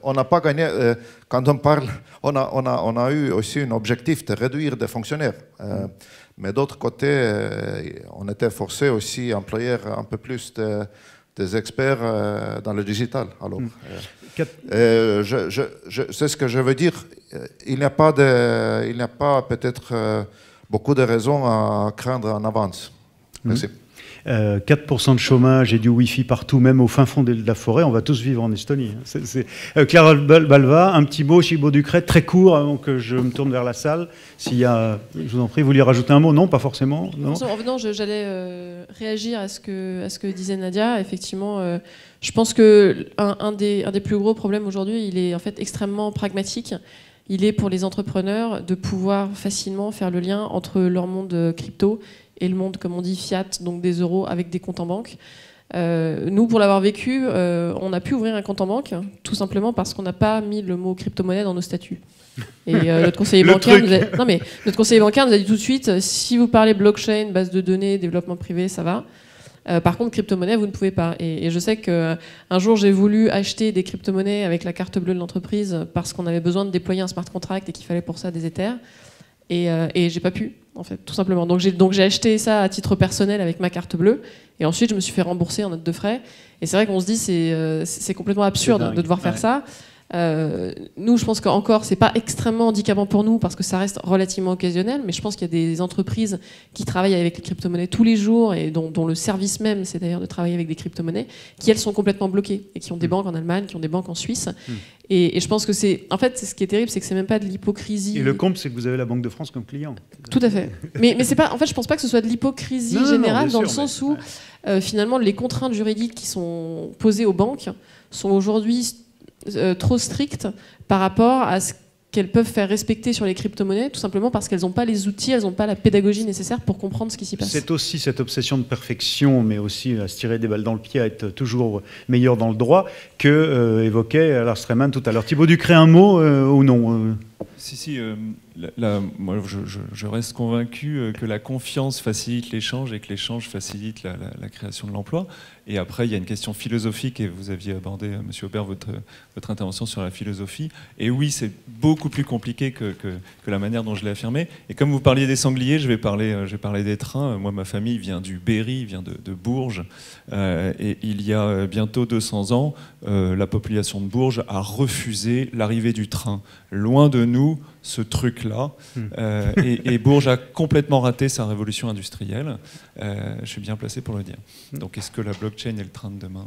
On n'a pas gagné, quand on parle, on a eu aussi un objectif de réduire des fonctionnaires. Mais d'autre côté, on était forcé aussi à employer un peu plus de des experts dans le digital. Alors, c'est ce que je veux dire. Il n'y a pas peut-être beaucoup de raisons à craindre en avance. Merci. 4% de chômage et du Wi-Fi partout, même au fin fond de la forêt, on va tous vivre en Estonie. Clara Balva, un petit mot, Chibo Ducret, très court, avant que je me tourne vers la salle. S'il y a, je vous en prie, vous vouliez rajouter un mot? Non, pas forcément. Non. En venant, j'allais réagir à ce que disait Nadia. Effectivement, je pense que un des plus gros problèmes aujourd'hui, il est en fait extrêmement pragmatique. Il est pour les entrepreneurs de pouvoir facilement faire le lien entre leur monde crypto et le monde, comme on dit, fiat, donc des euros avec des comptes en banque. Nous, pour l'avoir vécu, on a pu ouvrir un compte en banque, tout simplement parce qu'on n'a pas mis le mot crypto-monnaie dans nos statuts. Et notre conseiller bancaire notre conseiller bancaire nous a dit tout de suite, si vous parlez blockchain, base de données, développement privé, ça va. Par contre, crypto-monnaie, vous ne pouvez pas. Et je sais qu'un jour, j'ai voulu acheter des crypto-monnaies avec la carte bleue de l'entreprise parce qu'on avait besoin de déployer un smart contract et qu'il fallait pour ça des Ethers. Et j'ai pas pu, en fait, tout simplement. Donc j'ai acheté ça à titre personnel avec ma carte bleue, et ensuite je me suis fait rembourser en note de frais. Et c'est vrai qu'on se dit c'est complètement absurde de devoir faire ça. Nous, je pense qu'encore, c'est pas extrêmement handicapant pour nous parce que ça reste relativement occasionnel, mais je pense qu'il y a des entreprises qui travaillent avec les crypto-monnaies tous les jours et dont le service même, c'est d'ailleurs de travailler avec des crypto-monnaies, qui elles sont complètement bloquées et qui ont des banques en Allemagne, qui ont des banques en Suisse. Et je pense que en fait, ce qui est terrible, c'est que c'est même pas de l'hypocrisie. Et le comble, c'est que vous avez la Banque de France comme client. Tout à fait. Mais c'est pas. En fait, je pense pas que ce soit de l'hypocrisie générale, dans le sens où finalement les contraintes juridiques qui sont posées aux banques sont aujourd'hui trop strictes par rapport à ce qu'elles peuvent faire respecter sur les crypto-monnaies, tout simplement parce qu'elles n'ont pas les outils, elles n'ont pas la pédagogie nécessaire pour comprendre ce qui s'y passe. C'est aussi cette obsession de perfection, mais aussi à se tirer des balles dans le pied, à être toujours meilleur dans le droit, que évoquait Lars Reimann tout à l'heure. Thibaut Ducret, un mot ou non? Si, moi je reste convaincu que la confiance facilite l'échange et que l'échange facilite la création de l'emploi. Et après, il y a une question philosophique, et vous aviez abordé, Monsieur Aubert, votre intervention sur la philosophie. Et oui, c'est beaucoup plus compliqué que la manière dont je l'ai affirmé. Et comme vous parliez des sangliers, je vais parler des trains. Moi, ma famille vient du Berry, vient de Bourges. Et il y a bientôt 200 ans, la population de Bourges a refusé l'arrivée du train. Loin de nous, ce truc-là. Et Bourges a complètement raté sa révolution industrielle. Je suis bien placé pour le dire. Donc, est-ce que la blockchain est le train de demain ?